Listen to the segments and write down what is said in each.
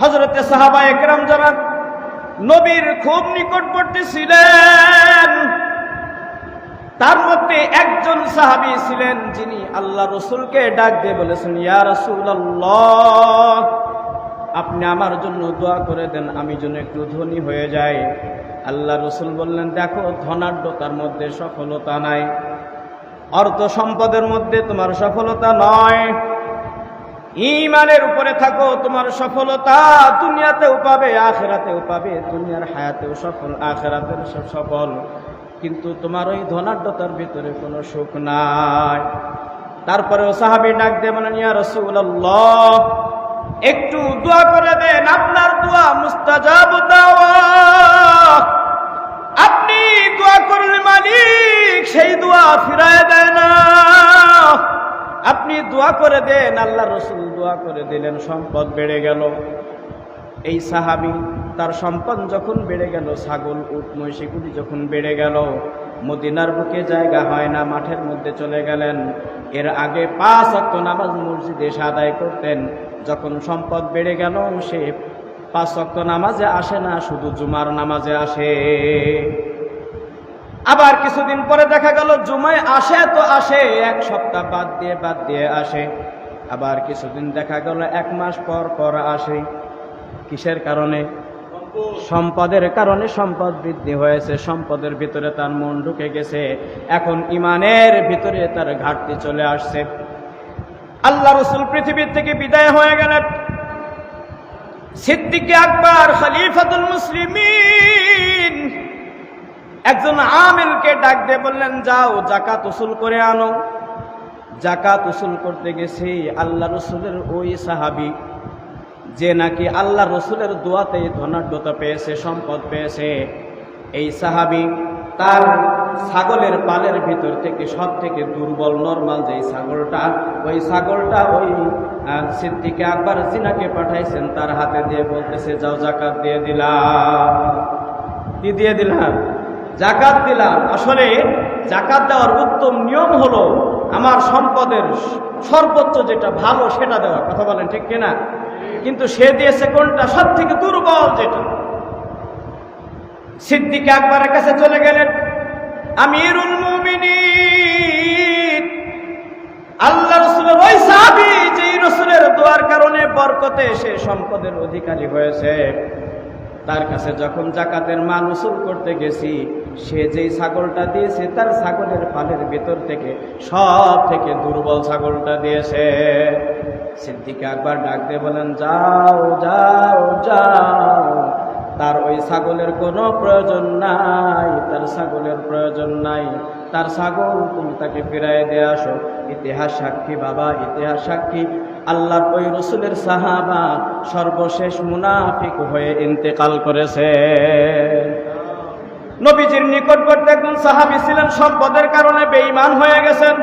হযরতে সাহাবায়ে কেরাম যারা নবীর খুব নিকটবর্তী ছিলেন, তার মধ্যে একজন সাহাবী ছিলেন যিনি আল্লাহ রাসূলকে ডাক দিয়ে বলেছেন, ইয়া রাসূলুল্লাহ, আপনি আমার জন্য দোয়া করে দেন, আমি যেন একটু ধনী হয়ে যাই। আল্লাহ রাসূল বললেন, দেখো, ধনাঢ্যতার মধ্যে সফলতা নাই, অর্থ সম্পদের মধ্যে তোমার সফলতা নয়, ঈমানের উপরে থাকো, তোমার সফলতা দুনিয়াতেও পাবে আখিরাতেও পাবে, দুনিয়ার হায়াতেও সফল আখিরাতেও সফল, কিন্তু তোমার ওই ধনাঢ্যতার ভিতরে কোনো সুখ নাই। তারপরেও সাহাবী ডাক দিয়ে বলেন, ইয়া রাসূলুল্লাহ, একটু দোয়া করে দেন, আপনার দোয়া মুস্তাজাব দাওয়া, আপনি দোয়া করলে মালিক সেই দোয়া ফিরায় দেয় না, আপনি দোয়া করে দেন। আল্লাহ রাসূল দোয়া করে দিলেন, সম্পদ বেড়ে গেল। এই সাহাবী তার সম্পদ যখন বেড়ে গেল, ছাগল উট মহিষীগুলি যখন বেড়ে গেল, মদিনার বুকে জায়গা হয় না, মাঠের মধ্যে চলে গেলেন। এর আগে 5 ওয়াক্ত নামাজ মসজিদে এসে আদায় করতেন, যখন সম্পদ বেড়ে গেল সে 5 ওয়াক্ত নামাজে আসে না, শুধু জুমার নামাজে আসে। আবার কিছুদিন পরে দেখা গেল জুমায় আসে তো আসে, 1 সপ্তাহ বাদ দিয়ে আসে। আবার কিছুদিন দেখা গেল 1 মাস পর পর আসে। কিসের কারণে? সম্পদের কারণে। সম্পদ বৃদ্ধি হয়েছে, সম্পদের ভিতরে তার মন ঢুকে গেছে, এখন ঈমানের ভিতরে তার ঘাটতি চলে আসছে। আল্লাহ রাসূল পৃথিবীর থেকে বিদায় হয়ে গেলেন। সিদ্দিক আকবর খলিফাতুল মুসলিমিন একজন আমিলকে ডাক দিয়ে বললেন, যাও যাকাত উসুল করে আনো। যাকাত উসুল করতে গেছি, আল্লাহ রাসূলের ওই সাহাবী যে নাকি আল্লাহ রাসূলের দোয়াতে ধনাঢ্যতা পেয়েছে, সম্পদ পেয়েছে, এই সাহাবী তার ছাগলের পালের ভিতর থেকে সব থেকে দুর্বল নরমাল যেই ছাগলটা, ওই ছাগলটা ওই সিদ্দিক আকবর জিনাকে পাঠাইছেন, তার হাতে দিয়ে বলতেছে, যাও যাকাত দিয়ে দিলাম। কি দিয়ে দিলাম? যাকাত দিলাম। আসলে যাকাত দেওয়ার উত্তম নিয়ম হলো আমার সম্পদের সর্বোচ্চ যেটা ভালো সেটা দেওয়া। কথা বলেন ঠিক কিনা? কিন্তু সে দিয়েছে কোনটা? সব থেকে দুর্বল যেটা। সিদ্দিক আকবরের কাছে চলে গেলেন, আমিরুল মুমিনিন, আল্লাহ রাসূলের ওই সাহাবী যেই রাসূলের দোয়ার কারণে বরকতে সে সম্পদের অধিকারী হয়েছে, তার কাছে যখন যাকাতের মাল উসুল করতে গেছি, সে যেই ছাগলটা দিয়েছে তার ছাগলের পালের ভিতর থেকে সব থেকে দুর্বল ছাগলটা দিয়েছে। সিদ্দিক আকবর ডাক দিয়ে বলেন, যাও যাও যাও, তার ওই ছাগলের কোনো প্রয়োজন নাই, তার ছাগলের প্রয়োজন নাই, তার ছাগল তুমি তাকে ফিরাই দিয়ে আসো। ইতিহাস সাক্ষী বাবা, ইতিহাস সাক্ষী, আল্লাহর ওই রাসূলের সাহাবা সর্বশেষ মুনাফিক হয়ে ইন্তেকাল করেছে। নবীজির নিকটবর্তী একজন সাহাবী ছিলেন, সম্পদের কারণে বেঈমান হয়ে গেছেন।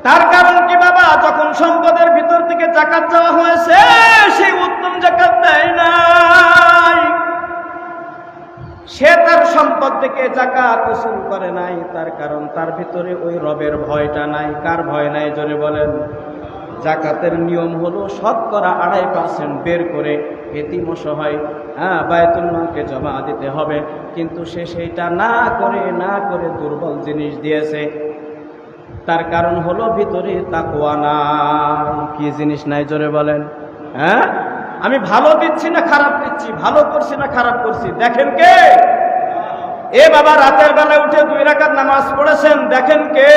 তার কারণ কি বাবা? যখন সম্পদের ভিতর থেকে যাকাত চাওয়া হয়েছে, সেই উত্তম যাকাত দেয় নাই, সে তার সম্পদ থেকে যাকাত উসুল করে নাই। তার কারণ তার ভিতরে ওই রবের ভয়টা নাই। কার ভয় নাই জোরে বলেন? যাকাতের নিয়ম হলো 2.5% বের করে এতিম অসহায় বায়তুল মালকে জমা দিতে হবে, কিন্তু সে সেইটা না করে দুর্বল জিনিস দিয়েছে। তার কারণ হলো ভিতরে তাকওয়া নাই। কি জিনিস নাই জোরে বলেন? আমি ভালো দিচ্ছি না খারাপ দিচ্ছি, ভালো করছি না খারাপ করছি, দেখেন কে? এ বাবা, রাতের বেলা উঠে 2 রাকাত নামাজ পড়েছেন, দেখেন কে?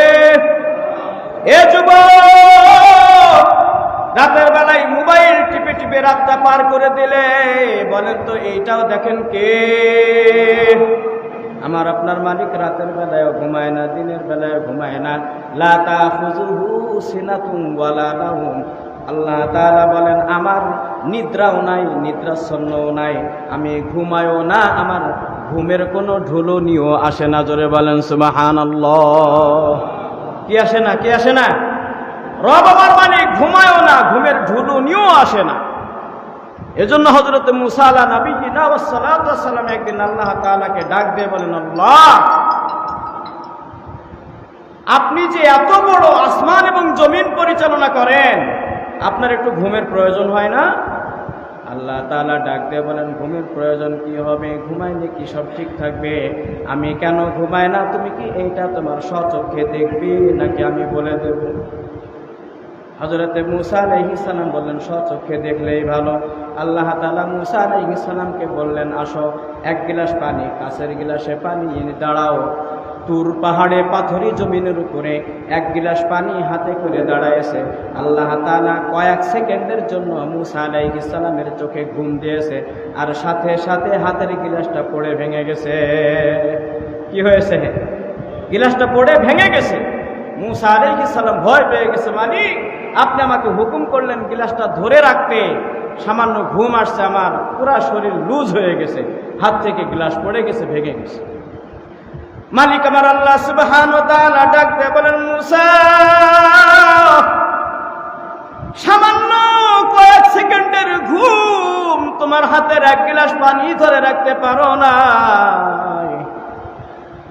এ যুবক, রাতের বেলায় মোবাইল টিপে টিপে রাতটা পার করে দিলে, বলেন তো এইটাও দেখেন কে? আমার আপনার মালিক রাতের বেলায় ঘুমায় না, দিনের বেলায় ঘুমায় না। লা তাখুযুহু সিনাতুন ওয়ালা নাওম। আল্লাহ তাআলা বলেন, আমার নিদ্রাও নাই, নিদ্রাচ্ছন্নও নাই, আমি ঘুমায়ও না, আমার ঘুমের কোনো ঢুলনিও আসে না। জোরে বলেন সুবহানাল্লাহ। কি আসে না? কি আসে না? রব আমার মালিক ঘুমায়ও না, ঘুমের ঢুলনিও আসে না। এজন্য হযরত মুসা আলা নবিয়িনা ওয়াস সালাতু ওয়াস সালাম একদিন আল্লাহ তাআলাকে ডাক দিয়ে বলেন, আল্লাহ, আপনি যে এত বড় আসমান এবং জমিন পরিচালনা করেন, আপনার একটু ঘুমের প্রয়োজন হয় না? আল্লাহ আল্লাহ তাআলা ডাক দিয়ে বলেন, ঘুমের প্রয়োজন কি হবে? ঘুমাইলে কি সব ঠিক থাকবে? আমি কেন ঘুমাই না, তুমি কি এইটা তোমার স্বচক্ষে দেখবে নাকি আমি বলে দেব? হযরতে মূসা আলাইহিস সালাম বললেন, স্বচক্ষে দেখলেই ভালো। আল্লাহ তাআলা মূসা আলাইহিস সালামকে বললেন, আসো, এক গিলাস পানি, কাঁচের গিলাসে পানি এনে দাঁড়াও। তুর পাহাড়ে পাথরি জমিনের উপরে এক গিলাস পানি হাতে করে দাঁড়ায়ছে। আল্লাহ তাআলা কয়েক সেকেন্ডের জন্য মূসা আলাইহিস সালামের চোখে ঘুম দিয়েছে, আর সাথে সাথে হাতের গিলাসটা পড়ে ভেঙে গেছে। কি হয়েছে? গিলাসটা পড়ে ভেঙে গেছে। মূসা আলাইহিস সালাম ভয় পেয়ে গেছে, মালিক আপনি আমাকে হুকুম করলেন গিলাসটা ধরে রাখতে, সামান্য ঘুম আসছে, আমার পুরা শরীর লুজ হয়ে গেছে, হাত থেকে গ্লাস পড়ে গেছে, ভেঙে গেছে। মালিক আমার আল্লাহ সুবহানাহু ওয়া তাআলা ডাক দিয়ে বলেন, মূসা সামান্য কয়েক সেকেন্ডের ঘুম, তোমার হাতের এক গ্লাস পানি ধরে রাখতে পারো না,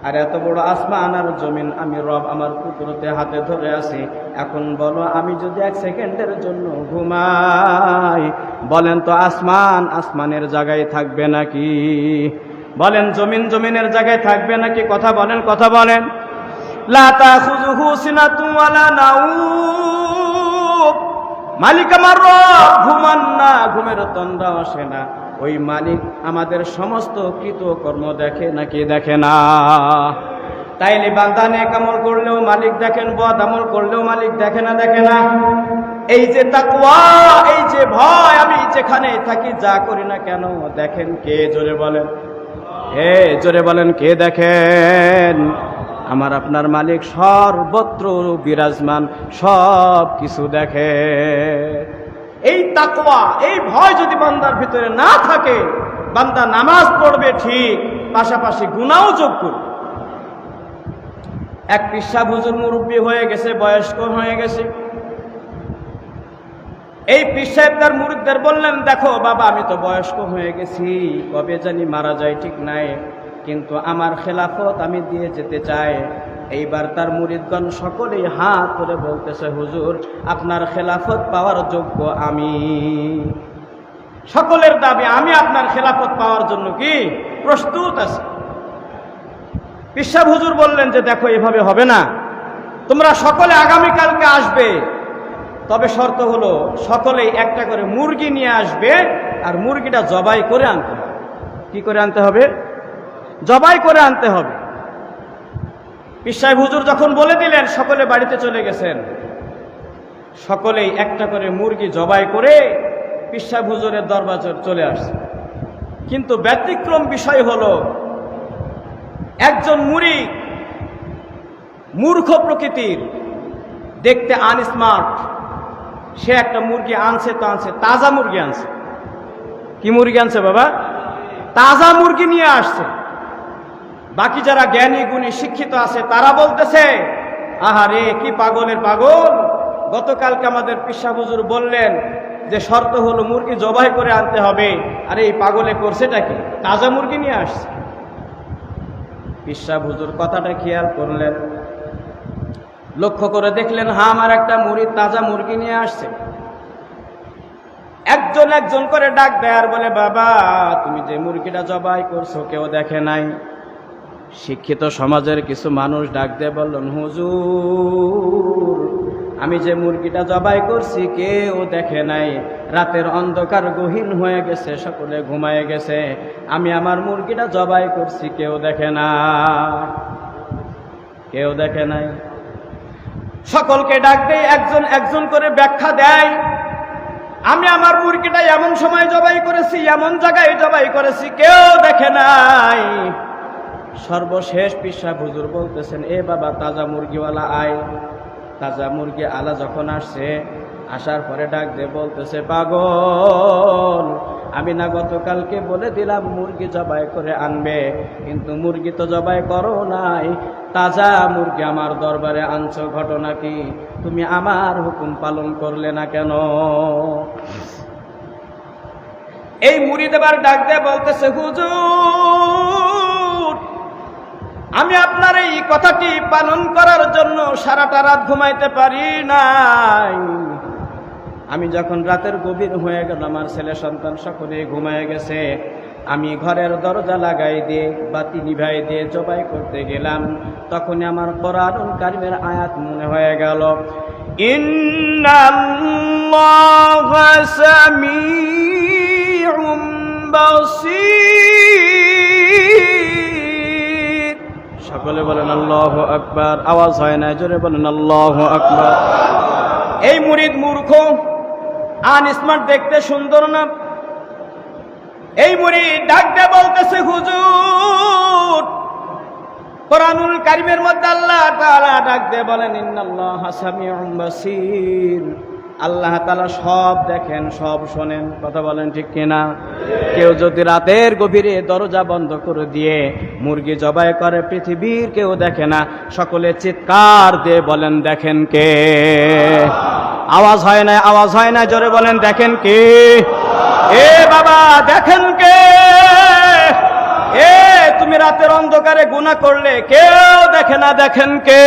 আর এত বড় আসমান আর জমিন আমি রব আমার কুদরতে হাতে ধরে আছি। এখন বলো, আমি যদি এক সেকেন্ডের জন্য ঘুমাই, বলেন তো আসমান আসমানের জায়গায় থাকবে নাকি? বলেন জমিন জমিনের জায়গায় থাকবে নাকি? কথা বলেন, কথা বলেন। লা তাখুযুহু সিনাতুন ওয়ালা নাউম, মালিক আমার রব ঘুমান না, ঘুমের তন্দ্রা আসে না। ওই মালিক আমাদের সমস্ত কৃতকর্ম দেখে নাকি দেখে না? তাইলে বান্দা নেক আমল করলেও মালিক দেখেন, বদ আমল করলেও মালিক দেখে না, দেখে না? এই যে তাকওয়া, এই যে ভয়, আমি যেখানে থাকি যা করি না কেন দেখেন কে? জোরে বলেন, জোরে বলেন, কে দেখেন? আমার আপনার মালিক সর্বত্র বিরাজমান, সব কিছু দেখে। এই তাকওয়া, এই ভয় যদি বান্দার ভিতরে না থাকে, বান্দা নামাজ পড়বে ঠিক, পাশাপাশি গুনাহও যোগ করবে। এক পিসা হুজুর মুরব্বী হয়ে গেছে, বয়স্ক হয়ে গেছে। এই পীর সাহেব তার মুরিদদের বললেন, দেখো বাবা, আমি তো বয়স্ক হয়ে গেছি, কবে জানি মারা যায় ঠিক নাই, কিন্তু আমার খেলাফত আমি দিয়ে যেতে চাই। এইবার তার মুরিদগণ সকলেই হাত করে বলতেছে, হুজুর আপনার খেলাফত পাওয়ার যোগ্য আমি। সকলের দাবি, আমি আপনার খেলাফত পাওয়ার জন্য কি প্রস্তুত আছি। পীর সাহেব হুজুর বললেন যে, দেখো এভাবে হবে না, তোমরা সকলে আগামীকালকে আসবে, তবে শর্ত হলো সকলেই একটা করে মুরগি নিয়ে আসবে, আর মুরগিটা জবাই করে আনতে হবে। কি করে আনতে হবে? জবাই করে আনতে হবে। পীর সাহেব হুজুর যখন বলে দিলেন, সকলে বাড়িতে চলে গেছেন। সকলেই একটা করে মুরগি জবাই করে পীর সাহেব হুজুরের দরবারে চলে আসছে। কিন্তু ব্যতিক্রম বিষয় হলো, একজন মুরিদ মূর্খ প্রকৃতির, দেখতে আনস্মার্ট, সে একটা মুরগি আনছে তো আনছে, তাজা মুরগি আনছে। কি মুরগি আনছে বাবা? তাজা মুরগি নিয়ে আসছে। বাকি যারা জ্ঞানী গুণী শিক্ষিত আছে তারা বলতেছে, আহারে কি পাগলের পাগল, গতকালকে আমাদের পীর সাহেব হুজুর বললেন যে শর্ত হলো মুরগি জবাই করে আনতে হবে, আর এই পাগলে করছেটা কি? তাজা মুরগি নিয়ে আসছে। পীর সাহেব হুজুর কথাটা খেয়াল করলেন, লক্ষ্য করে দেখলেন, হ্যাঁ আমার একটা মুরিদ তাজা মুরগি নিয়ে আসছে। একজন একজন করে ডাক দেয় আর বলে, বাবা তুমি যে মুরগিটা জবাই করছো কেউ দেখে নাই। শিক্ষিত সমাজের কিছু মানুষ ডাক দিয়ে বললেন, হুজুর আমি যে মুরগিটা জবাই করছি কেউ দেখে নাই, রাতের অন্ধকার গহীন হয়ে গেছে, সকলে ঘুমায় গেছে, আমি আমার মুরগিটা জবাই করছি কেউ দেখে না, কেউ দেখে নাই। সকলকে ডাক দেয়, একজন একজন করে ব্যাখ্যা দেয়, আমি আমার মুরগিটা এমন সময় জবাই করেছি, এমন জায়গায় জবাই করেছি, কেউ দেখে নাই। সর্বশেষ পীর সাহেব হুজুর বলতেছেন, এ বাবা তাজা মুরগিওয়ালা আয়। তাজা মুরগি আলা যখন আসছে, আসার পরে ডাক দিয়ে বলতেছে, পাগল আমি না গতকালকে বলে দিলাম মুরগি জবাই করে আনবে, কিন্তু মুরগি তো জবাই করো নাই, তাজা মুরগি আমার দরবারে আনছো, ঘটনা কি? তুমি আমার হুকুম পালন করলে না কেন? এই মুরিদ এবার ডাক দিয়ে বলতেছে, হুজুর আমি আপনার এই কথাটি পালন করার জন্য সারাটা রাত ঘুমাইতে পারি নাই। আমি যখন রাতের গভীর হয়ে গেল, আমার ছেলে সন্তান সকলে ঘুমায় গেছে, আমি ঘরের দরজা লাগাই দিয়ে বাতি নিভাই দিয়ে জবাই করতে গেলাম, তখনই আমার কোরআনুল কারীমের আয়াত মনে হয়ে গেল, ইন্নাল্লাহা সামিউম বাসীর। সকলে বলেন আল্লাহু আকবার। আওয়াজ হয় না, জোরে বলেন আল্লাহু আকবার। এই মুরিদ মূর্খ, আনস্মার্ট, দেখতে সুন্দর না। এই মুরিদ ডাক দিয়ে বলতেছে, হুজুর, কোরআনুল কারীমের মধ্যে আল্লাহ তাআলা ডাক দিয়ে বলেন, ইন্নাল্লাহা সামিউম বাসীর। আল্লাহ তাআলা সব দেখেন, সব শোনেন। কথা বলেন ঠিক কিনা? কেউ যদি রাতের গভীরে দরজা বন্ধ করে দিয়ে মুরগি জবাই করে, পৃথিবীর কেউ দেখে না, সকলে চিৎকার দিয়ে বলেন, দেখেন কে? আওয়াজ হয় না, আওয়াজ হয় না, জোরে বলেন, দেখেন কে? এ বাবা, দেখেন কে? এ তুমি রাতের অন্ধকারে গুনাহ করলে কেউ দেখে না, দেখেন কে?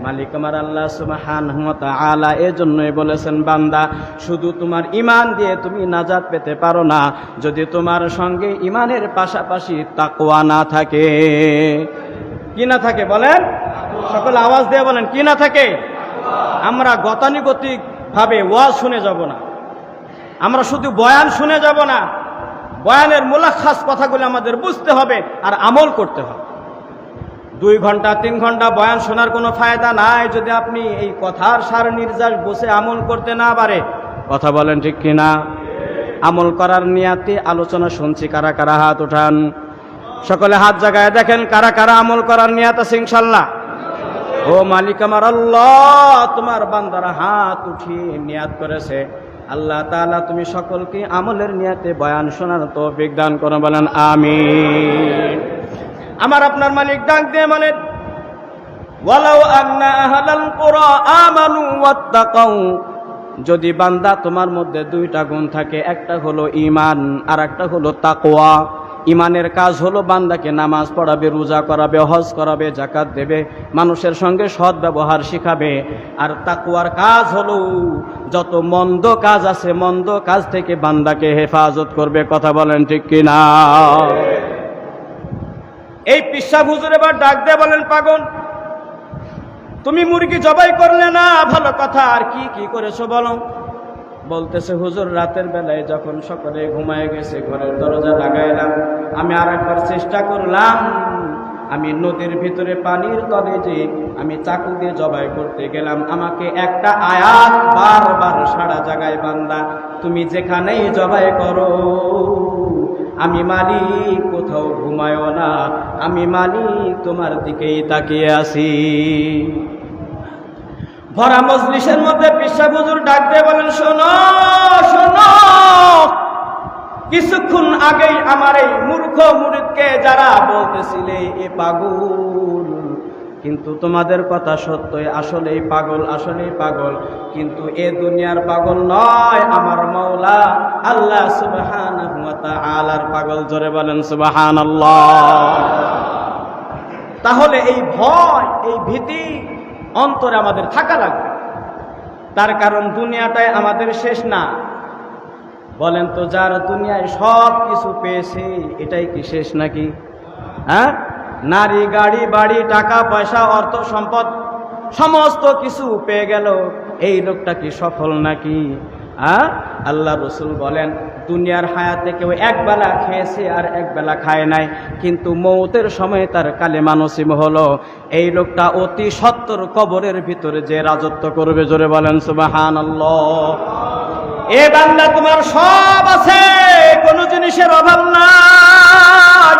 মালিক আমার আল্লাহ সুবহানাহু ওয়া তাআলা এজন্যই বলেছেন, বান্দা, শুধু তোমার ঈমান দিয়ে তুমি নাজাত পেতে পারো না যদি তোমার সঙ্গে ঈমানের পাশাপাশি তাকওয়া না থাকে। কি না থাকে বলেন? সকল আওয়াজ দিয়ে বলেন, কি না থাকে? আমরা গতানুগতিক ভাবে ওয়াজ শুনে যাব না, আমরা শুধু বয়ান শুনে যাব না, বয়ানের মুলাক্খাস কথাগুলো আমাদের বুঝতে হবে আর আমল করতে হবে। 2 ঘন্টা 3 ঘন্টা বয়ান শোনার কোনো ফায়দা নাই যদি আপনি এই কথার সার নির্যাস বসে আমল করতে না পারে। কথা বলেন ঠিক কিনা? আমল করার নিয়াতে আলোচনা শুনছি, কারা কারা হাত উঠান? সকলে হাত জাগায় দেখেন কারা কারা আমল করার নিয়াত আছে ইনশাআল্লাহ। ও মালিক আমার আল্লাহ, তোমার বান্দারা হাত উঠিয়ে নিয়াত করেছে, আল্লাহ তাআলা তুমি সকলকে আমলের নিয়াতে বয়ান শোনার তৌফিক দান করো, বলেন আমিন। আমার আপনার মালিক ডাক দিয়ে বলেন, ওয়ালাউ আন্না আহলাল কুরা আমানু ওয়াত্তাকাউ। যদি বান্দা তোমার মধ্যে 2টা গুণ থাকে, একটা হলো ঈমান আর একটা হলো তাকওয়া। ঈমানের কাজ হলো বান্দাকে নামাজ পড়াবে, রোজা করাবে, হজ করাবে, যাকাত দেবে, মানুষের সঙ্গে সৎ ব্যবহার শিখাবে। আর তাকওয়ার কাজ হলো যত মন্দ কাজ আছে মন্দ কাজ থেকে বান্দাকে হেফাজত করবে। কথা বলেন ঠিক কিনা? এই পিসা হুজুর এবার ডাক দিয়ে বলেন, পাগল, তুমি মুরগি জবাই করলে না, ভালো কথা, আর কি কি করেছো বলো? বলতেছে, হুজুর, রাতের বেলায় যখন সকলে ঘুমায় গেছে ঘরের দরজা লাগাইলাম, আমি আর একবার চেষ্টা করলাম, আমি নদীর ভিতরে পানির তলে যে আমি চাকু দিয়ে জবাই করতে গেলাম, আমাকে একটা আয়াত বারবার সারা জায়গায়, বান্দা তুমি যেখানেই জবাই করো আমি মালিক কোথাও ঘুমায়ও না, আমি মালিক তোমার দিকেই তাকিয়ে আছি। ভরা মজলিসের মধ্যে পিসা হুজুর ডাক দিয়ে বলেন, শোনো শোনো, কিছুক্ষণ আগেই আমার এই মূর্খ মুরিদকে যারা বলতেছিলে এ পাগল, কিন্তু তোমাদের কথা সত্যই, আসলেই পাগল, আসলেই পাগল, কিন্তু এ দুনিয়ার পাগল নয়, আমার মাওলা আল্লাহ সুবহানাহু ওয়া তাআলার পাগল। জোরে বলেন সুবহানাল্লাহ। তাহলে এই ভয়, এই ভীতি অন্তরে আমাদের থাকা লাগবে। তার কারণ দুনিয়াটাই আমাদের শেষ না। বলেন তো, যার দুনিয়ায় সব কিছু পেয়েছে এটাই কি শেষ নাকি? হ্যাঁ, নারী, গাড়ি, বাড়ি, টাকা পয়সা, অর্থ সম্পদ সমস্ত কিছু পেয়ে গেল, এই লোকটা কি সফল নাকি? হ্যাঁ, আল্লাহ রসুল বলেন, দুনিয়ার হায়াতে কেউ একবেলা খেয়েছে আর একবেলা খায় নাই, কিন্তু মৌতের সময় তার কালেমা নসিব হলো, এই লোকটা অতি সত্তর কবরের ভিতরে যে রাজত্ব করবে। জোরে বলেন সুবহানাল্লাহ। এ বান্দা, তোমার সব আছে, কোনো জিনিসের অভাব নাই,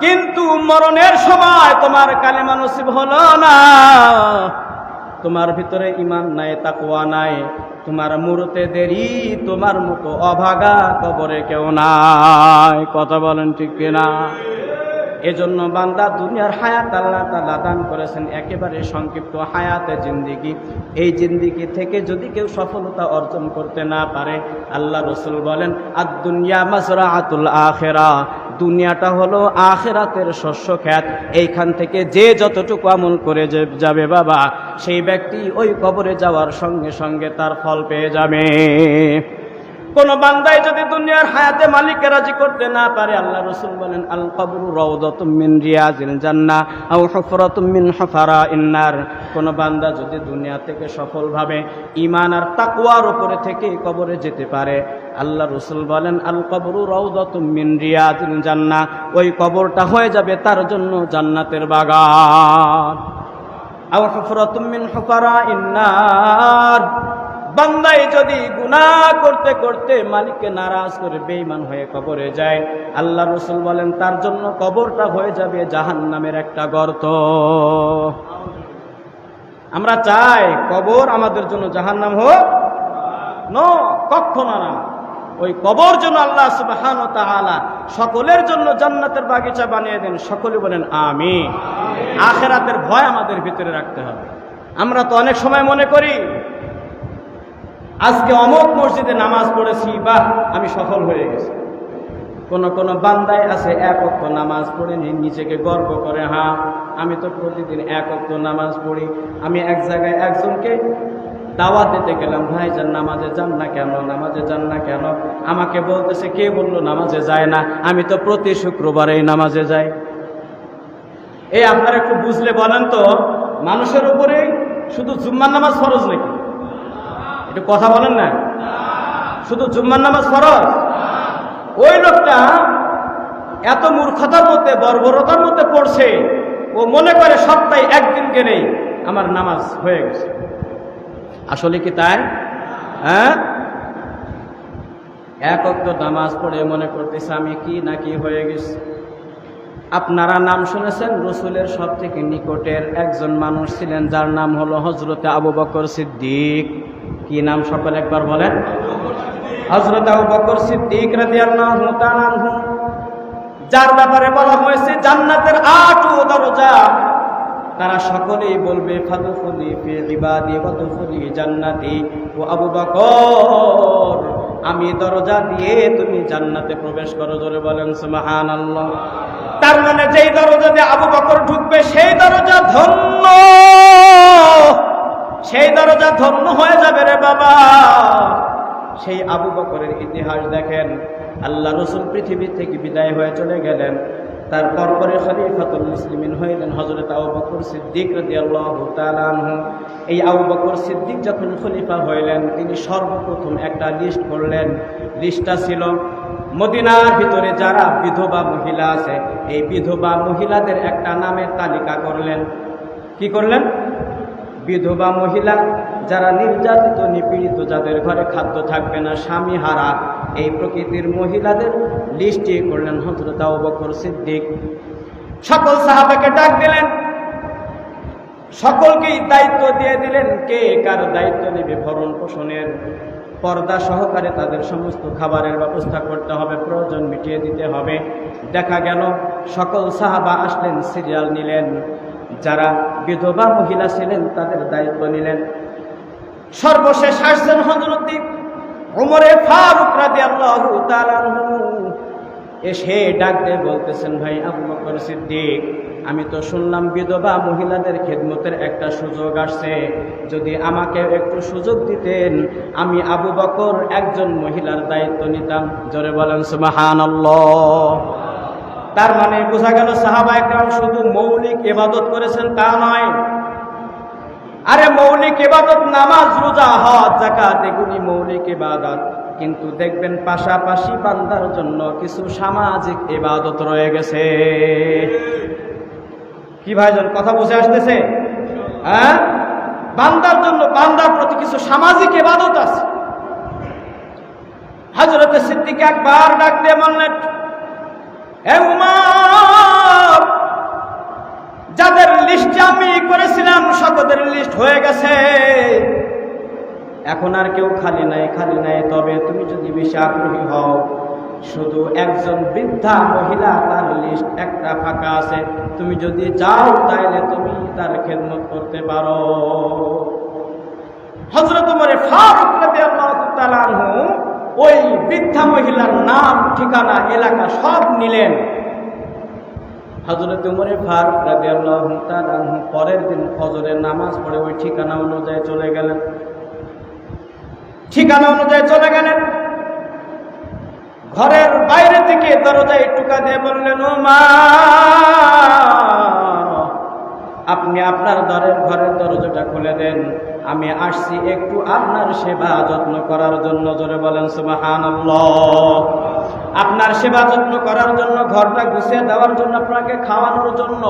কিন্তু মরণের সময় তোমার কালেমা নসিব হলো না, তোমার ভিতরে ঈমান নাই, তাকওয়া নাই, তোমার মরতে দেরি, তোমার মতো অভাগা কবরে কেউ নাই। কথা বলেন ঠিক কিনা? এজন্য বান্দা, দুনিয়ার হায়াত আল্লাহ তাআলা দান করেছেন একেবারে সংক্ষিপ্ত হায়াতে জিন্দিগি। এই জিন্দিগি থেকে যদি কেউ সফলতা অর্জন করতে না পারে, আল্লাহ রসুল বলেন, আদ-দুনিয়া মাযরাআতুল আখিরাহ, দুনিয়াটা হলো আখিরাতের শস্য ক্ষেত, এইখান থেকে যে যতটুকু আমল করে যাবে বাবা, সেই ব্যক্তি ওই কবরে যাওয়ার সঙ্গে সঙ্গে তার ফল পেয়ে যাবে। কোন বান্দাই যদি দুনিয়ার হায়াতে মালিককে রাজি করতে না পারে, আল্লাহ রাসূল বলেন আল কবরু রাউদাতুম মিন রিয়াজিল জান্নাহ আও হুফরাতুম মিন হুফারাইন নার। কোন বান্দা যদি দুনিয়া থেকে সফলভাবে ঈমান আর তাকওয়ার উপরে থেকে কবরে যেতে পারে, আল্লাহ রাসূল বলেন আল কবরু রাউদাতুম মিন রিয়াজিল জান্নাহ, ওই কবরটা হয়ে যাবে তার জন্য জান্নাতের বাগান। আও হুফরাতুম মিন হুফারাইন নার, বান্দাই যদি গুনাহ করতে করতে মালিককে নারাজ করে বেঈমান হয়ে কবরে যায়, আল্লাহ রাসূল বলেন তার জন্য কবরটা হয়ে যাবে জাহান্নামের একটা গর্ত। আমরা চাই কবর আমাদের জন্য জাহান্নাম হোক? নো, কখনো না। ওই কবর যেন আল্লাহ সুবহানাহু ওয়া তাআলা সকলের জন্য জান্নাতের বাগিচা বানিয়ে দেন। সকলে বলেন আমিন। আখিরাতের ভয় আমাদের ভিতরে রাখতে হবে। আমরা তো অনেক সময় মনে করি আজকে অমুক মসজিদে নামাজ পড়েছি, বাহ আমি সফল হয়ে গেছি। কোন কোন বান্দায় আছে এক ওয়াক্ত নামাজ পড়ে নিজেকে গর্ব করে, হ্যাঁ আমি তো প্রতিদিন এক ওয়াক্ত নামাজ পড়ি। আমি এক জায়গায় একজনকে দাওয়াত দিতে গেলাম, ভাই যান নামাজে যান না কেন, নামাজে যান না কেন? আমাকে বলতেছে, কে বললো নামাজে যায় না? আমি তো প্রতি শুক্রবারেই নামাজে যাই। এই আপনারা একটু বুঝলে বলেন তো, মানুষের উপরে শুধু জুম্মার নামাজ ফরজ নাকি? একটু কথা বলেন না, শুধু জুম্মার নামাজ ফরজ? ওই লোকটা এত মূর্খতার মধ্যে বর্বরতার মধ্যে পড়ছে, ও মনে করে সপ্তাহে একদিন গেলেই আমার নামাজ হয়ে গেছে। আসলে কি তাই? হ্যাঁ, এক ওয়াক্ত নামাজ পড়ে মনে করতেছে আমি কি না কি হয়ে গেছে। আপনারা নাম শুনেছেন, রসুলের সব থেকে নিকটের একজন মানুষ ছিলেন যার নাম হলো হযরতে আবু বকর সিদ্দিক। কি নাম সকলে একবার বলেন? হযরত আবু বকর সিদ্দিক রাদিয়াল্লাহু তাআলা আনহু, যার ব্যাপারে বলা হয়েছে জান্নাতের 8 দরজা, তারা সকলেই বলবে ফাদখুলি ফি ইবাদি ওয়াদখুলি জান্নাতি। ও আবু বকর, আমি দরজা দিয়ে তুমি জান্নাতে প্রবেশ করো। জোরে বলেন সুবহানাল্লাহ। তার মানে যেই দরজা দিয়ে আবু বকর ঢুকবে সেই দরজা ধন্য, সেই দরজা ধন্য হয়ে যাবে রে বাবা। সেই আবু বকরের ইতিহাস দেখেন, আল্লাহ রাসূল পৃথিবী থেকে বিদায় হয়ে চলে গেলেন, তারপর পরে খলিফাতুল মুসলিমিন হইলেন হযরত আবু বকর সিদ্দিক রাদিয়াল্লাহু তাআলা আনহু। এই আবু বকর সিদ্দিক যখন খলিফা হইলেন, তিনি সর্বপ্রথম একটা লিস্ট করলেন। লিস্টটা ছিল মদিনার ভিতরে যারা বিধবা মহিলা আছে, এই বিধবা মহিলাদের একটা নামের তালিকা করলেন। কি করলেন? বিধবা মহিলা যারা নির্যাতিত নিপীড়িত, যাদের ঘরে খাদ্য থাকবে না, স্বামী হারা, এই প্রকৃতির মহিলাদের লিস্টে করলেন হযরত আবু বকর সিদ্দিক। সকল সাহাবাকে ডাক দিলেন, সকলকেই দায়িত্ব দিয়ে দিলেন কে কার দায়িত্ব নেবে ভরণ পোষণের। পর্দা সহকারে তাদের সমস্ত খাবারের ব্যবস্থা করতে হবে, প্রয়োজন মিটিয়ে দিতে হবে। দেখা গেল সকল সাহাবা আসলেন, সিরিয়াল নিলেন, যারা বিধবা মহিলা ছিলেন তাদের দায়িত্ব নিলেন। সর্বশেষ আসছেন হযরত ওমরে ফারুক রাদিয়াল্লাহু তাআলা আনহু। এসে ডাক দিয়ে বলতেছেন, ভাই আবু বকর সিদ্দিক, আমি তো শুনলাম বিধবা মহিলাদের খেদমতের একটা সুযোগ আসছে, যদি আমাকে একটু সুযোগ দিতেন আমি আবু বকর একজন মহিলার দায়িত্ব নিতাম। জোরে বলেন সুবহানাল্লাহ। তার মানে বোঝা গেল সাহাবায়ে কেরাম শুধু মৌলিক ইবাদত করেছেন তা নয়। আরে মৌলিক ইবাদত নামাজ, রোজা, হজ, যাকাত এগুলি মৌলিক ইবাদত, কিন্তু দেখবেন পাশাপাশি বান্দার জন্য কিছু সামাজিক ইবাদত রয়ে গেছে। কি ভাইজান, কথা বুঝে আসতেছে? হ্যাঁ, বান্দার জন্য, বান্দার প্রতি কিছু সামাজিক ইবাদত আছে। হযরত সিদ্দিক একবার ডাক দিয়ে বললেন, হে উমর, যাদের লিস্ট আমি করেছিলাম সকলের লিস্ট হয়ে গেছে, এখন আর কেউ খালি নাই, খালি নাই। তবে তুমি যদি বেশি আগ্রহী হও, শুধু একজন বৃদ্ধা মহিলা, তার লিস্ট একটা ফাঁকা আছে, তুমি যদি চাও তাহলে তুমি তার খেদমত করতে পারো। হযরত ওমর ফারুক রাদিয়াল্লাহু তাআলা আনহু ওই বৃদ্ধা মহিলার নাম, ঠিকানা, এলাকা সব নিলেন। হযরত ওমর ফারুক রাদিয়াল্লাহু তাআলা পরের দিন ফজরের নামাজ পড়ে ওই ঠিকানা অনুযায়ী চলে গেলেন। ঘরের বাইরে থেকে দরজায় টুকা দিয়ে বললেন, ও মা, আপনি আপনার ঘরের দরজাটা খুলে দেন, আমি আসছি একটু আপনার সেবা যত্ন করার জন্য। জোরে বলেন সুবহানাল্লাহ। আপনার সেবা যত্ন করার জন্য, ঘরটা গুছিয়ে দেওয়ার জন্য, আপনাকে খাওয়ানোর জন্য।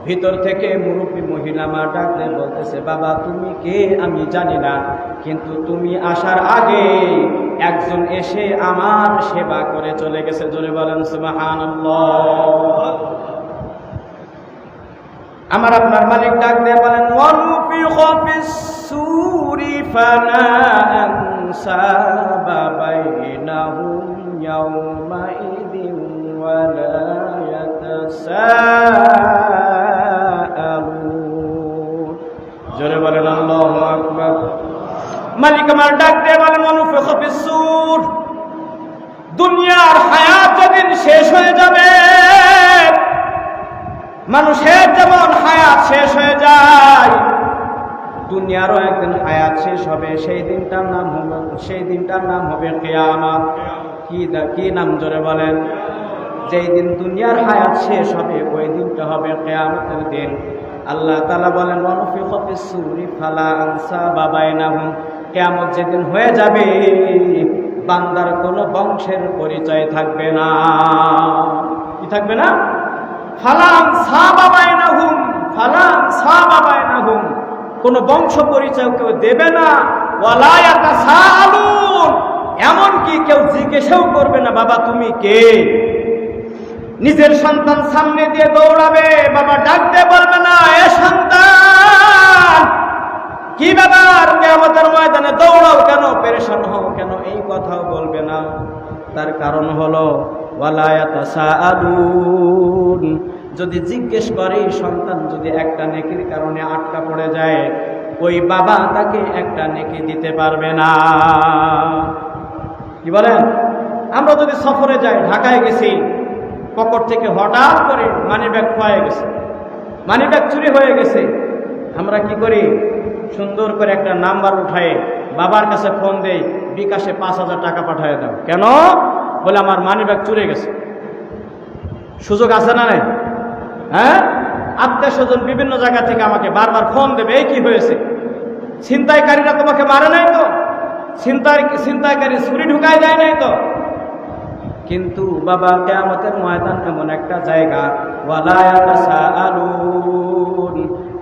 ভিতর থেকে মুরব্বী মহিলা মা ডাকলে বলতেছে, বাবা তুমি কে আমি জানি না, কিন্তু তুমি আসার আগে একজন এসে আমার সেবা করে চলে গেছে। জোরে বলেন সুবহানাল্লাহ। আমার আপনার মালিক ডাক দিয়ে বলেন, ওয়ানুফিখা ফিস-সূরি ফালা আনসাবা বাইনাহুম ইয়াওমাইযিন ওয়ালা ইয়াতাসাআলুন। জোরে বলেন আল্লাহু আকবার। মালিক আমার ডাক দিয়ে বলেন, ওয়ানুফিখা ফিস-সূর, দুনিয়ার হায়াত যেদিন শেষ হয়ে যাবে, মানুষের যেমন হায়াত শেষ হয়ে যায়, দুনিয়ারও একদিন হায়াত শেষ হবে। সেই দিনটার নাম হবে কিয়ামত। কি নাম? জোরে বলেন। যেই দিন দুনিয়ার হায়াত শেষ হবে ওই দিনটা হবে কিয়ামতের দিন। আল্লাহ তাআলা বলেন, ওয়ানুফিখা ফিস-সূরি ফালা আনসাবা বাইনাহুম, কিয়ামত যেদিন হয়ে যাবে বান্দার কোনো বংশের পরিচয় থাকবে না। কি থাকবে না? কোন বংশ পরিচয় কেউ দেবে না। এমনকি কেউ জিজ্ঞেসাও করবে না, বাবা তুমি কে। নিজের সন্তান সামনে দিয়ে দৌড়াবে, বাবা ডাক দিয়ে বলবে না, এ সন্তান কি ব্যাপার, কিয়ামতের ময়দানে দৌড়াও কেন, পেরেশান হও কেন, এই কথাও বলবে না। তার কারণ হলো ওয়ালা ইয়াতাসাআলুন, যদি জিজ্ঞেস করে সন্তান যদি একটা নেকির কারণে আটকা পড়ে যায়, ওই বাবা তাকে একটা নেকি দিতে পারবে না। কি বলেন? আমরা যদি সফরে যাই, ঢাকায় গেছি, পকেট থেকে হঠাৎ করে মানিব্যাগ খোয়া গেছে, মানিব্যাগ চুরি হয়ে গেছে, আমরা কি করি? সুন্দর করে একটা নাম্বার উঠায় বাবার কাছে ফোন দেই, বিকাশে 5,000 টাকা পাঠিয়ে দাও। কেন? বলে আমার মানিব্যাগ চুরি গেছে। সুযোগ আছে না নাই? হ্যাঁ, আত্মীয় স্বজন বিভিন্ন জায়গা থেকে আমাকে বারবার ফোন দেবে, এই কি হয়েছে, ছিনতাইকারীরা তোমাকে মারে নাই তো, ছিনতাইকারী ছুরি ঢুকায় যায় নাই তো। কিন্তু বাবা, কিয়ামতের ময়দান এমন একটা জায়গা, ওয়ালা ইয়াতাসাআলুন,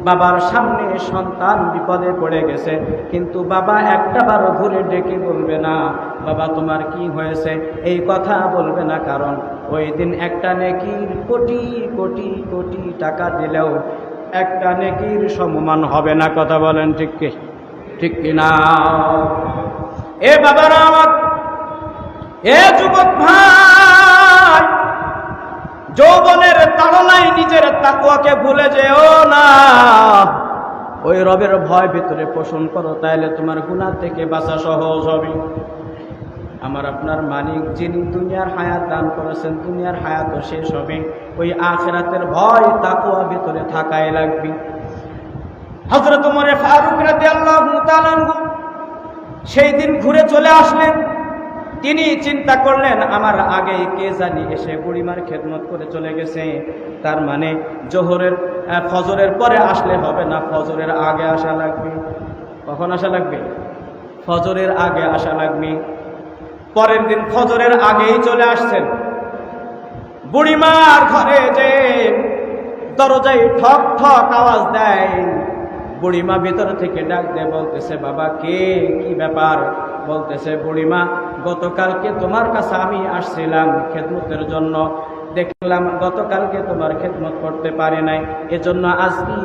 বাবার সামনে সন্তান বিপদে পড়ে গেছে, কিন্তু বাবা একটা বারও ঘুরে ডেকে বলবে না, বাবা তোমার কি হয়েছে, এই কথা বলবে না। কারণ ওই দিন একটা নেকির কোটি কোটি কোটি টাকা দিলেও একটা নেকির সমমান হবে না। কথা বলেন ঠিক কিনা? এ বাবারা আমার, এ যুবক ভাই, যৌবনের তাড়নায় নিজের তাকওয়াকে ভুলে যেও না। ওই রবের ভয় ভিতরে পোষণ করো, তাইলে তোমার গুনাহ থেকে বাঁচা সহজ হবে। আমার আপনার মালিক যিনি দুনিয়ার হায়াত দান করেছেন, দুনিয়ার হায়াতও শেষ হবে, ওই আখিরাতের ভয় তাকওয়া ভিতরে থাকাই লাগবে। হযরত ওমর ফারুক রাদিয়াল্লাহু তাআলা সেই দিন ঘুরে চলে আসলেন। তিনি চিন্তা করলেন, আমার আগে কে জানি এসে বুড়িমার খেদমত করে চলে গেছে, তার মানে ফজরের পরে আসলে হবে না, ফজরের আগে আসা লাগবে। কখন আসা লাগবে? ফজরের আগে আসা লাগবে। পরের দিন ফজরের আগেই চলে আসছেন। বুড়িমার ঘরে যে দরজায় ঠক ঠক আওয়াজ দেয়, বুড়িমা ভিতর থেকে ডাক দিয়ে বলতেছে, বাবা কে, কি ব্যাপার? বলতেছে, বুড়িমা গতকালকে তোমার কাছে আমি আসছিলাম খেদমতের জন্য, দেখলাম গতকালকে তোমার খেদমত করতে পারি নাই, এজন্য আজকে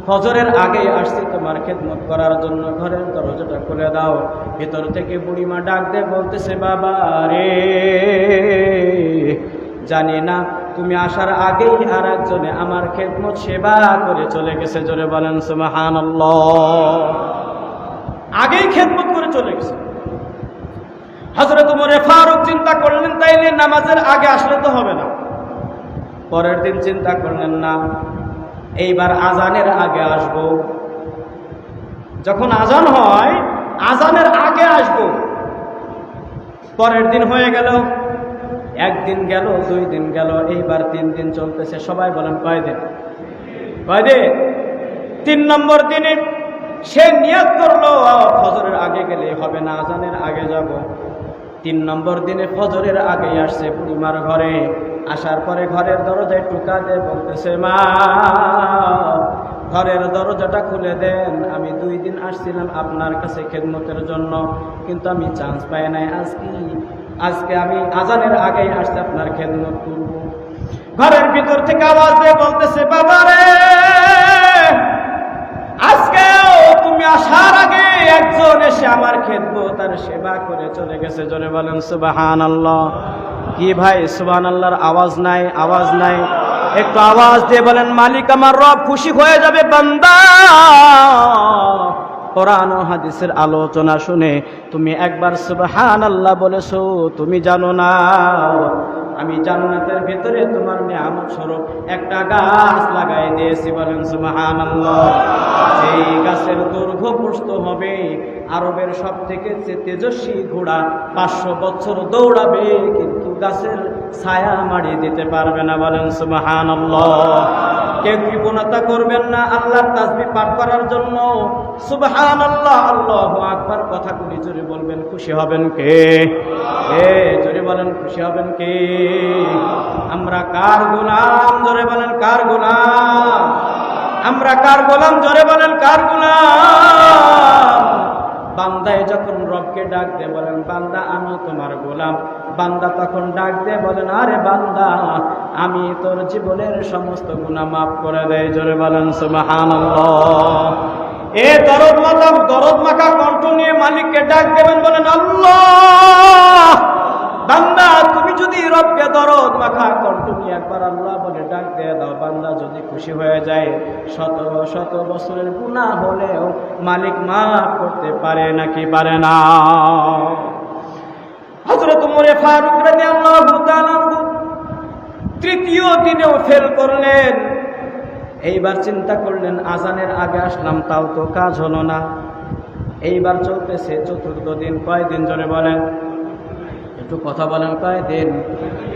ফজরের আগে আসছি তোমার খেদমত করার জন্য, ঘরের দরজাটা খুলে দাও। ভিতর থেকে বুড়িমা ডাক দিয়ে বলতেছে, বাবা রে, জানি না তুমি আসার আগেই আর একজনে আমার খেদমত সেবা করে চলে গেছে। জোরে বলেন সুবহানাল্লাহ। আগেই খেদমত করে চলে গেছে। হযরত ওমর ফারুক চিন্তা করলেন, তাইলে নামাজের আগে আসলে তো হবে না, পরের দিন চিন্তা করলেন না, এইবার আজানের আগে আসব। যখন আজান হয় আজানের আগে আসব। পরের দিন হয়ে গেল, একদিন গেল, 2 দিন গেল, এইবার 3 দিন চলতেছে। সবাই বলেন কয় দিন? 3 নম্বর দিনে সে নিয়ত করলো ফজরের আগে গেলে হবে না, আজানের আগে যাব। 3 নম্বর দিনে ফজরের আগে আসছে বুড়িমার ঘরে। আসার পরে ঘরের দরজায় টোকা দিয়ে বলতেছে, মা ঘরের দরজাটা খুলে দেন, আমি 2 দিন আসছিলাম আপনার কাছে খেদমতের জন্য, কিন্তু আমি চান্স পাই নাই। আজকে আমি আজানের আগেই আসতে আপনার খেদমত করব। ঘরের ভিতর থেকে আওয়াজ দিয়ে বলতেছে, বাবা রে, আজকেও তুমি আসার আগে একজন এসে আমার খেদমত আর সেবা করে চলে গেছে। জোরে বলেন সুবহানাল্লাহ। কি ভাই সুবহানাল্লাহর আওয়াজ নাই? আওয়াজ নাই? একটু আওয়াজ দিয়ে বলেন, মালিক আমার রব খুশি হয়ে যাবে বান্দা। কোরআন ও হাদিসের আলোচনা শুনে তুমি একবার সুবহানাল্লাহ বলেছো, তুমি জানো না আমি জান্নাতের ভিতরে তোমার নিয়ামত স্বরূপ একটা গাছ লাগাই দিয়েছি। বলেন সুবহানাল্লাহ। সেই গাছের দৈর্ঘ্য প্রস্থ হবে আরবের সব থেকে তেজস্বী ঘোড়া 500 বছর দৌড়াবে, কিন্তু গাছের ছায়া মাড়িয়ে দিতে পারবে না। বলেন সুবহানাল্লাহ। কেউ কৃপণতা করবেন না আল্লাহর তাসবিহ পাঠ করার জন্য। সুবহানাল্লাহ, আল্লাহু আকবার কথাগুলি জোরে বলবেন, খুশি হবেন কে? জোরে বলেন, খুশি হবেন কে? আমরা কার গোলাম? জোরে বলেন, কার গোলাম? আমরা কার গোলাম? জোরে বলেন, কার গোলাম? বান্দায় যখন রবকে ডাক দে, বলেন বান্দা আমি তোমার গোলাম, বান্দা তখন ডাক দে বলেন, আরে বান্দা আমি তোর জীবনের সমস্ত গুনাহ মাফ করে দেয়। জোরে বলেন সুবহানাল্লাহ। দরদ মাখা কণ্ঠ নিয়ে মালিককে ডাক দেবেন, বলেন আল্লাহ। বান্দা তুমি যদি রবকে দরদ মাখা কণ্ঠ নিয়ে একবার আল্লাহ বলে ডাক দিয়ে দাও, বান্দা যদি খুশি হয়ে যায়, শত শত বছরের গুনাহ হলেও মালিক মাফ করতে পারে নাকি পারে না? হযরত ওমর ফারুক রাদিয়াল্লাহু তাআলা তৃতীয় দিনেও ফেল করলেন। এইবার চিন্তা করলেন, আজানের আগে আসলাম তাও তো কাজ হলো না। এইবার চলতেছে 4র্থ দিন। কয়দিন জোরে বলেন? একটু কথা বলেন, কয়দিন?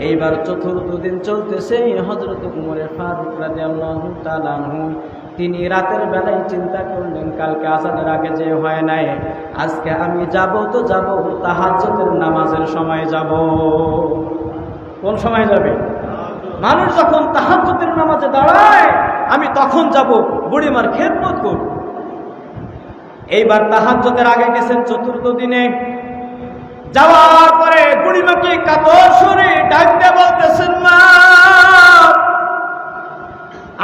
এইবার 4র্থ দিন চলতেছে। হযরত ওমর ফারুক রাদিয়াল্লাহু তাআলা তিনি রাতের বেলায় চিন্তা করলেন, কালকে আজানের আগে যে হয় নাই, আজকে আমি যাব তো যাব, তাহাজ্জুদের নামাজের সময় যাব। কোন সময় যাবে? মানুষ যখন তাহাজ্জুদের নামাজে দাঁড়ায় আমি তখন যাব, বুড়িমার খেদমত করব। এইবার তাহাজ্জুদের আগে গেছেন 4র্থ দিনে। যাওয়ার পরে বুড়িমাকে কাতর সুরে ডাক দিয়ে বলতেছেন, মা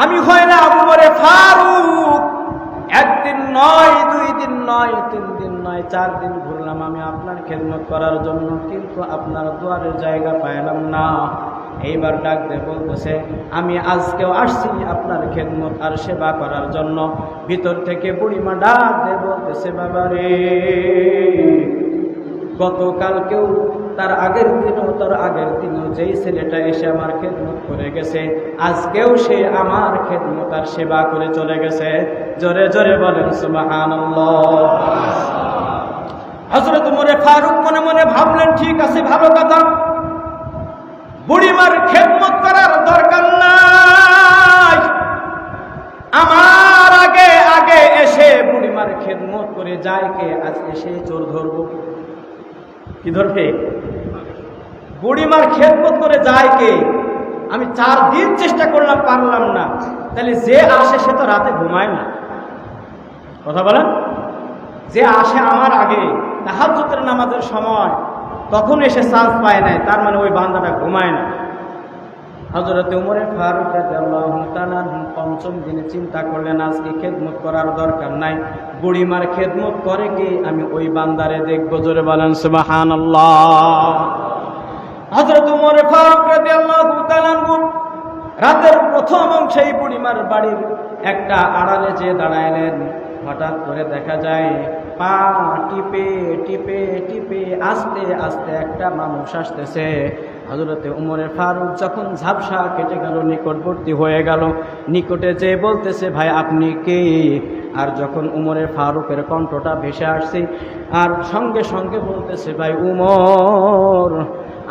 আমি হইলাম ওমর ফারুক, 1 দিন নয়, 2 দিন নয়, 3 দিন নয়, 4 দিন ঘুরলাম আমি আপনার খেদমত করার জন্য, কিন্তু আপনার দুয়ারের জায়গা পাইলাম না। এইবার ডাক দিয়ে বলতেছে, আমি আজকেও আসছি আপনার খেদমত আর সেবা করার জন্য। ভিতর থেকে বুড়িমা ডাক দিয়ে বলতেছে, বাবা রে, গতকালকেও তার আগের দিনও তার আগের দিনও যেই ছেলেটা এসে আমার খেদমত করে গেছে, আজকেও সে আমার খেদমত আর সেবা করে চলে গেছে। জোরে জোরে বলেন সুবহানাল্লাহ। হযরত ওমর ফারুক মনে মনে ভাবলেন, ঠিক আছে, ভালো কথা, বুড়িমার খেদমত করার দরকার নাই, আমার আগে আগে এসে বুড়িমার খেদমত করে যায় কে? আজকে সেই চোর ধরবো। কি ধরবে? বুড়িমার খেদমত করে যায় কে? আমি 4 দিন চেষ্টা করলাম, পারলাম না। তাহলে যে আসে সে তো রাতে ঘুমায় না। কথা বলেন? যে আসে আমার আগে তাহাজ্জুদের নামাজের সময়, তখন এসে চান্স পায় নাই, তার মানে ওই বান্দাটা ঘুমায় না। হযরত ওমর ফারুক রাদিয়াল্লাহু তাআলা 5ম দিনে চিন্তা করলেন, আজকে খেদমত করার দরকার নাই, বুড়িমার খেদমত করে কি আমি ওই বান্দারে দেখব। জোরে বলেন সুবহানাল্লাহ। হযরত ওমর ফারুক রাদিয়াল্লাহু তাআলা রাতের প্রথম অংশেই বুড়িমার বাড়ির একটা আড়ালে যে দাঁড়াইলেন। হঠাৎ করে দেখা যায় পা টিপে টিপে টিপে আস্তে আস্তে একটা মানুষ আসতেছে। হযরতে উমরে ফারুক যখন ঝাপসা কেটে গেল, নিকটবর্তী হয়ে গেল, নিকটে যে বলতেছে, ভাই আপনি কে? আর যখন উমরে ফারুকের কণ্ঠটা ভেসে আসছে, আর সঙ্গে সঙ্গে বলতেছে, ভাই উমর,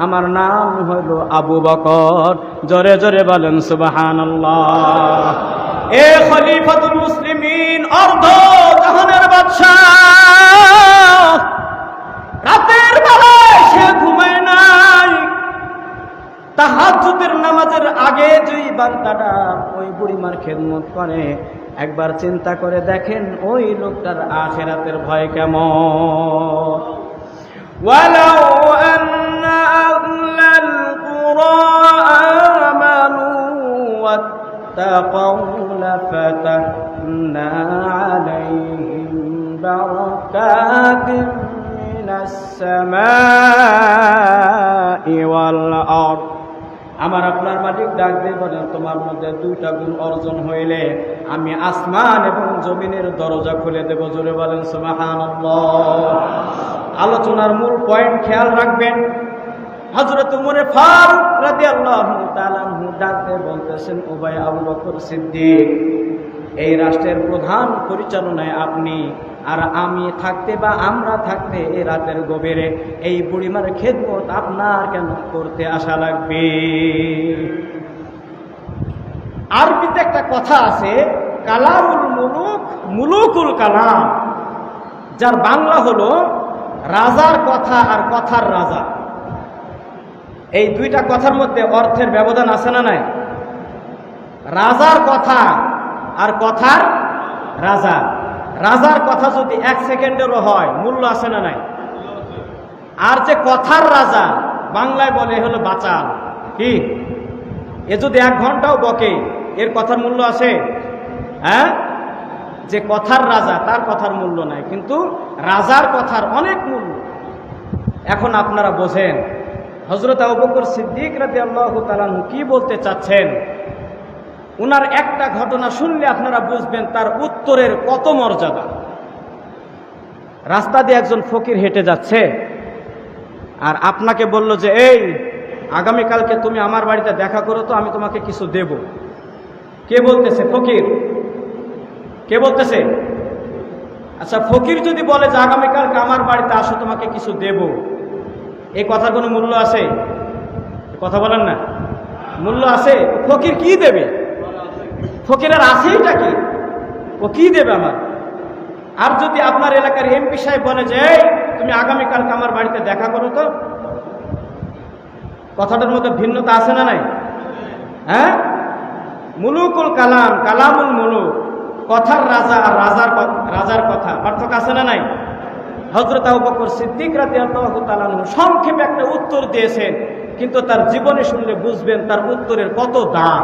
আমার নাম হইল আবু বকর। জোরে জোরে বলেন সুবহানাল্লাহ। এ খলিফাতুল মুসলিমিন, অর্ধ জাহানের বাদশাহ, রাতের বেলায় সে ঘুমায় নাই। তাহাজ্জুদের নামাজের আগে যে বান্দাটা ওই বুড়িমার খেদমত করে, একবার চিন্তা করে দেখেন ওই লোকটার আখিরাতের ভয় কেমন। ওয়ালাউ আন্না আহলাল কুরা আমানু ওয়াত্তাকাউ লাফাতাহনা আলাইহিম বারাকাতিন মিনাস সামাই ওয়াল আরদ। আমার আপনার মালিক ডাক দিয়ে বলেন, তোমার মধ্যে দুইটা গুণ অর্জন হইলে আমি আসমান এবং জমিনের দরজা খুলে দেব। জোরে বলেন সুবহানাল্লাহ। আলোচনার মূল পয়েন্ট খেয়াল রাখবেন। হযরত উমর ফারুক রাদিয়াল্লাহু তাআলা আনহু ডাক দিয়ে বলতেছেন, ও ভাই আবু বকর সিদ্দিক, এই রাষ্ট্রের প্রধান পরিচালনায় আপনি, আর আমি থাকতে বা আমরা থাকতে এই রাতের গভীরে এই বুড়িমার খেদমত আপনার কেন করতে আসা লাগবে? আরবিতে একটা কথা আছে, কালামুল মুলুক মুলুকুল কালাম, যার বাংলা হলো রাজার কথা আর কথার রাজা। এই দুইটা কথার মধ্যে অর্থের ব্যবধান আছে না নাই? রাজার কথা আর কথার রাজা। রাজার কথা যদি 1 সেকেন্ডেরও হয়, মূল্য আছে না নাই? আর যে কথার রাজা, বাংলায় বলে হলো বাচাল। কি এ যদি 1 ঘন্টাও বকে, এর কথার মূল্য আছে? হ্যাঁ, যে কথার রাজা তার কথার মূল্য নাই, কিন্তু রাজার কথার অনেক মূল্য। এখন আপনারা বোঝেন হযরত আবু বকর সিদ্দিক রাদিয়াল্লাহু তাআলা কি বলতে চাচ্ছেন। উনার একটা ঘটনা শুনলে আপনারা বুঝবেন তার উত্তরের কত মর্যাদা। রাস্তা দিয়ে একজন ফকির হেঁটে যাচ্ছে, আর আপনাকে বলল যে, এই আগামীকালকে তুমি আমার বাড়িতে দেখা করো তো, আমি তোমাকে কিছু দেব। কে বলতেছে? ফকির। কে বলতেছে? আচ্ছা, ফকির যদি বলে যে আগামীকালকে আমার বাড়িতে আসো, তোমাকে কিছু দেব, এই কথার কোনো মূল্য আছে? কথা বলেন না, মূল্য আছে? ফকির কি দেবে? ফকিরের আছেইটা কি? ও কি দেবে আমার? আর যদি আপনার এলাকার এমপি সাহেব বলে যে তুমি আগামীকালকে আমার বাড়িতে দেখা করো তো, কথাটার মধ্যে ভিন্নতা আছে না নাই? হ্যাঁ, মুলুকুল কালাম, কালামুল মুলুক, কথার রাজা আর রাজার কথা, পার্থক্য আছে না নাই? হযরত আবু বকর সিদ্দিক রাদিয়াল্লাহু তাআলা আনহু সংক্ষেপে একটা উত্তর দিয়েছেন, কিন্তু তার জীবনে শুনলে বুঝবেন তার উত্তরের কত দাম।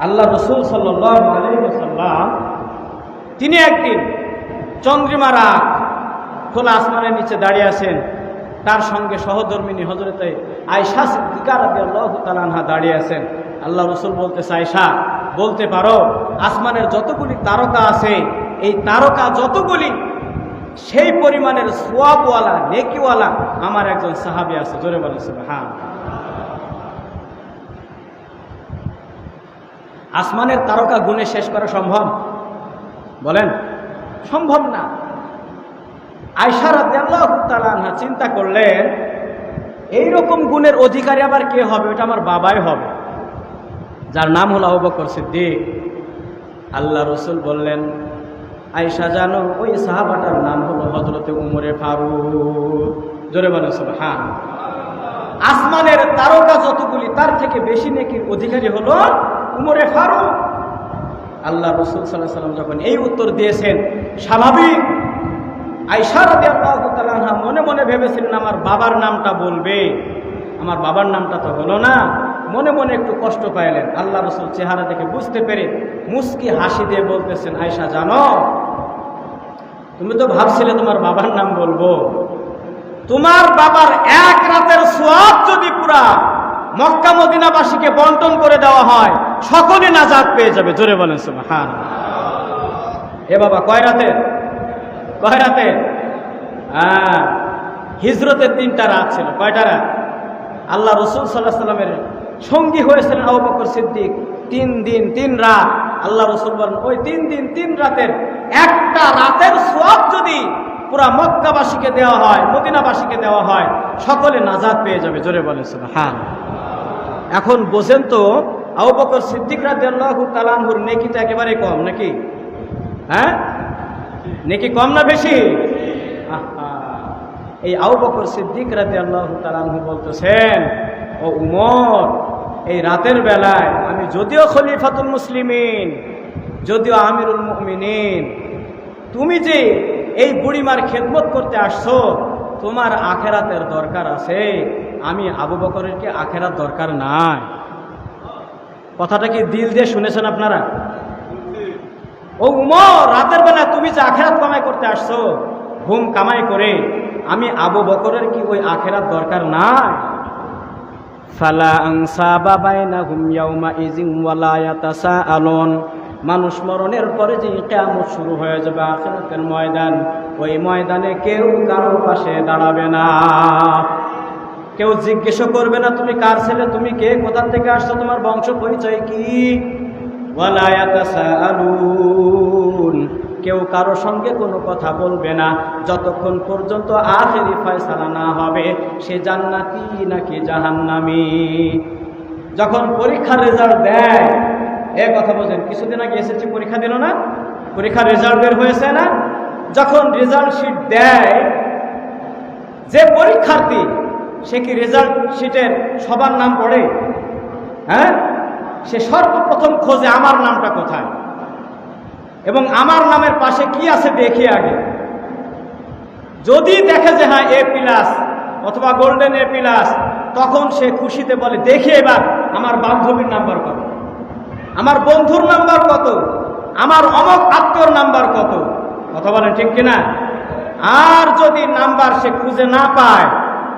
আল্লাহ রাসূল সাল্লাল্লাহু আলাইহি ওয়াসাল্লাম তিনি একদিন চন্দ্রিমা রাত, খোলা আসমানের নিচে দাঁড়িয়ে আছেন। তার সঙ্গে সহধর্মিনী হযরতে আয়েশা সিদ্দিকা রাদিয়াল্লাহু তাআলা আনহা দাঁড়িয়ে আছেন। আল্লাহ রাসূল বলতেছে, আয়েশা বলতে পারো আসমানের যতগুলি তারকা আছে, এই তারকা যতগুলি, সেই পরিমাণের সওয়াবওয়ালা, নেকিওয়ালা আমার একজন সাহাবী আছে। জোরে বলেন সুবহানাল্লাহ। আসমানের তারকা গুণে শেষ করা সম্ভব? বলেন, সম্ভব না। আয়েশা রাদিয়াল্লাহু তাআলা আনহা চিন্তা করলেন, এইরকম গুণের অধিকারী আবার কে হবে? ওটা আমার বাবাই হবে, যার নাম হলো আবু বকর সিদ্দিক। আল্লাহ রাসূল বললেন, আয়েশা জানো ওই সাহাবাটার নাম হলো হযরতে উমরে ফারুক। জোরে বলেন সুবহানাল্লাহ। আসমানের তারকা যতগুলি, তার থেকে বেশি নেকির অধিকারী হলো উমরে ফারুক। আল্লাহ রাসূল সাল্লাল্লাহু আলাইহি ওয়াসাল্লাম যখন এই উত্তর দিয়েছেন, স্বাভাবিক আয়েশা রাদিয়াল্লাহু তাআলা আনহা মনে মনে ভেবেছিলেন আমার বাবার নামটা বলবে, আমার বাবার নামটা তো হলো না। মনে মনে একটু কষ্ট পাইলেন। আল্লাহ রাসূল চেহারা দেখে বুঝতে পেরে মুস্কি হাসি দিয়ে বলতেছেন, আয়েশা জানো, তুমি তো ভাবছিলে তোমার বাবার নাম বলবো, তোমার বাবার 1 রাতের সওয়াব যদি পুরা মক্কা মদিনাবাসীকে বন্টন করে দেওয়া হয়, সকলে নাজাত পেয়ে যাবে। জোরে বলেন সুবহানাল্লাহ। এ বাবা কয় রাতের? কয় রাতের? হিজরতের 3টা রাত ছিল। কয়টা রাত? আল্লাহ রসুল সাল্লাল্লাহু আলাইহি সাল্লামের সঙ্গী হয়েছিলেন আবু বকর সিদ্দিক 3 দিন 3 রাত। আল্লাহ রসুল বলেন ওই 3 দিন 3 রাতের একটা রাতের সওয়াব যদি পুরা মক্কাবাসীকে দেওয়া হয়, মদিনাবাসীকে দেওয়া হয়, সকলে নাজাত পেয়ে যাবে। জোরে বলেন সুবহানাল্লাহ। এখন বোঝেন তো আবু বকর সিদ্দিক রাদিয়াল্লাহু তাআলা আনহুর নেকিটা একেবারে কম নাকি? হ্যাঁ, নেকি কম না বেশি? এই আবু বকর সিদ্দিক রাদিয়াল্লাহু তাআলা আনহু বলতেছেন, ও উমর, এই রাতের বেলায় আমি যদিও খলিফাতুল মুসলিমিন, যদিও আমিরুল মুমিনিন, তুমি যে এই বুড়িমার খেদমত করতে আসছো, তোমার আখেরাতের দরকার আছে, আমি আবু বকরের কি আখেরাত দরকার নাই? কথাটা কি দিল দিয়ে শুনেছেন আপনারা? ও উমর, রাতের বেলা তুমি যে আখেরাত কামাই করতে আসছো, ঘুম কামাই করে, আমি আবু বকরের কি ওই আখেরাত দরকার নাই? ফালা আনসাবা বাইনাহুম ইয়াউমা ইযিন ওয়ালা ইয়াতাসাআলুন। মানুষ মরণের পরে যে কিয়ামত শুরু হয়ে যাবে, আখিরাতের ময়দান, ওই ময়দানে কেউ কারোর পাশে দাঁড়াবে না, কেউ জিজ্ঞেস করবে না তুমি কার ছেলে, তুমি কে, কোথা থেকে আসছো, তোমার বংশ পরিচয় কি। ওয়ালা ইয়াতাসাআলুন, কেউ কারো সঙ্গে কোনো কথা বলবে না যতক্ষণ পর্যন্ত আখেরি ফয়সালা না হবে সে জান্নাতি নাকি জাহান্নামী। যখন পরীক্ষার রেজাল্ট দেয়, এ কথা বোঝেন, কিছুদিন আগে এসএসসি পরীক্ষা দিল না, পরীক্ষার রেজাল্ট বের হয়েছে না, যখন রেজাল্ট শিট দেয়, যে পরীক্ষার্থী সে কি রেজাল্ট শিটের সবার নাম পড়ে? হ্যাঁ, সে সর্বপ্রথম খোঁজে আমার নামটা কোথায় এবং আমার নামের পাশে কি আছে দেখে আগে। যদি দেখে যে হ্যাঁ A+ অথবা গোল্ডেন A+, তখন সে খুশিতে বলে দেখি এবার আমার বান্ধবীর নাম্বার কত, আমার বন্ধুর নাম্বার কত, আমার অমক আত্মীয়র নাম্বার কত। কথা বলেন ঠিক কিনা? আর যদি নাম্বার সে খুঁজে না পায়,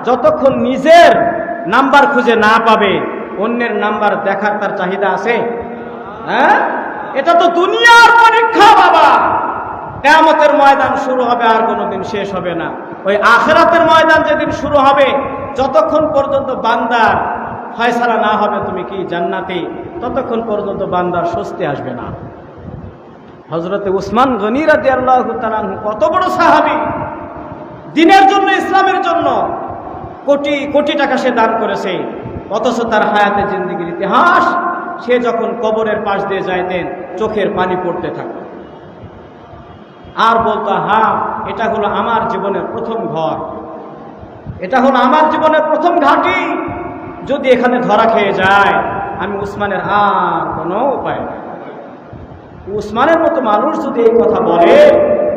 যতক্ষণ নিজের নাম্বার খুঁজে না পাবে অন্যের নাম্বার দেখার তার চাহিদা আছে? হ্যাঁ, এটা তো দুনিয়ার পরীক্ষা বাবা। কিয়ামতের ময়দান শুরু হবে আর কোনোদিন শেষ হবে না। ওই আখিরাতের ময়দান যেদিন শুরু হবে, যতক্ষণ পর্যন্ত বান্দার ফয়সালা না হবে তুমি কি জান্নাতি, ততক্ষণ পর্যন্ত বান্দার স্বস্তি আসবে না। হযরতে উসমান গনি রাদিয়াল্লাহু তাআলা আনহু কত বড় সাহাবী, দ্বীনের জন্য, ইসলামের জন্য কোটি কোটি টাকা সে দান করেছে, অথচ তার হায়াতে জিন্দেগির ইতিহাস, সে যখন কবরের পাশ দিয়ে যাইতেন চোখের পানি পড়তে থাকত আর বলতো, হ্যাঁ এটা হলো আমার জীবনের প্রথম ঘর, এটা হলো আমার জীবনের প্রথম ঘাঁটি, যদি এখানে ধরা খেয়ে যায় আমি উসমানের আর কোনো উপায় নেই। উসমানের মতো মানুষ যদি এই কথা বলে,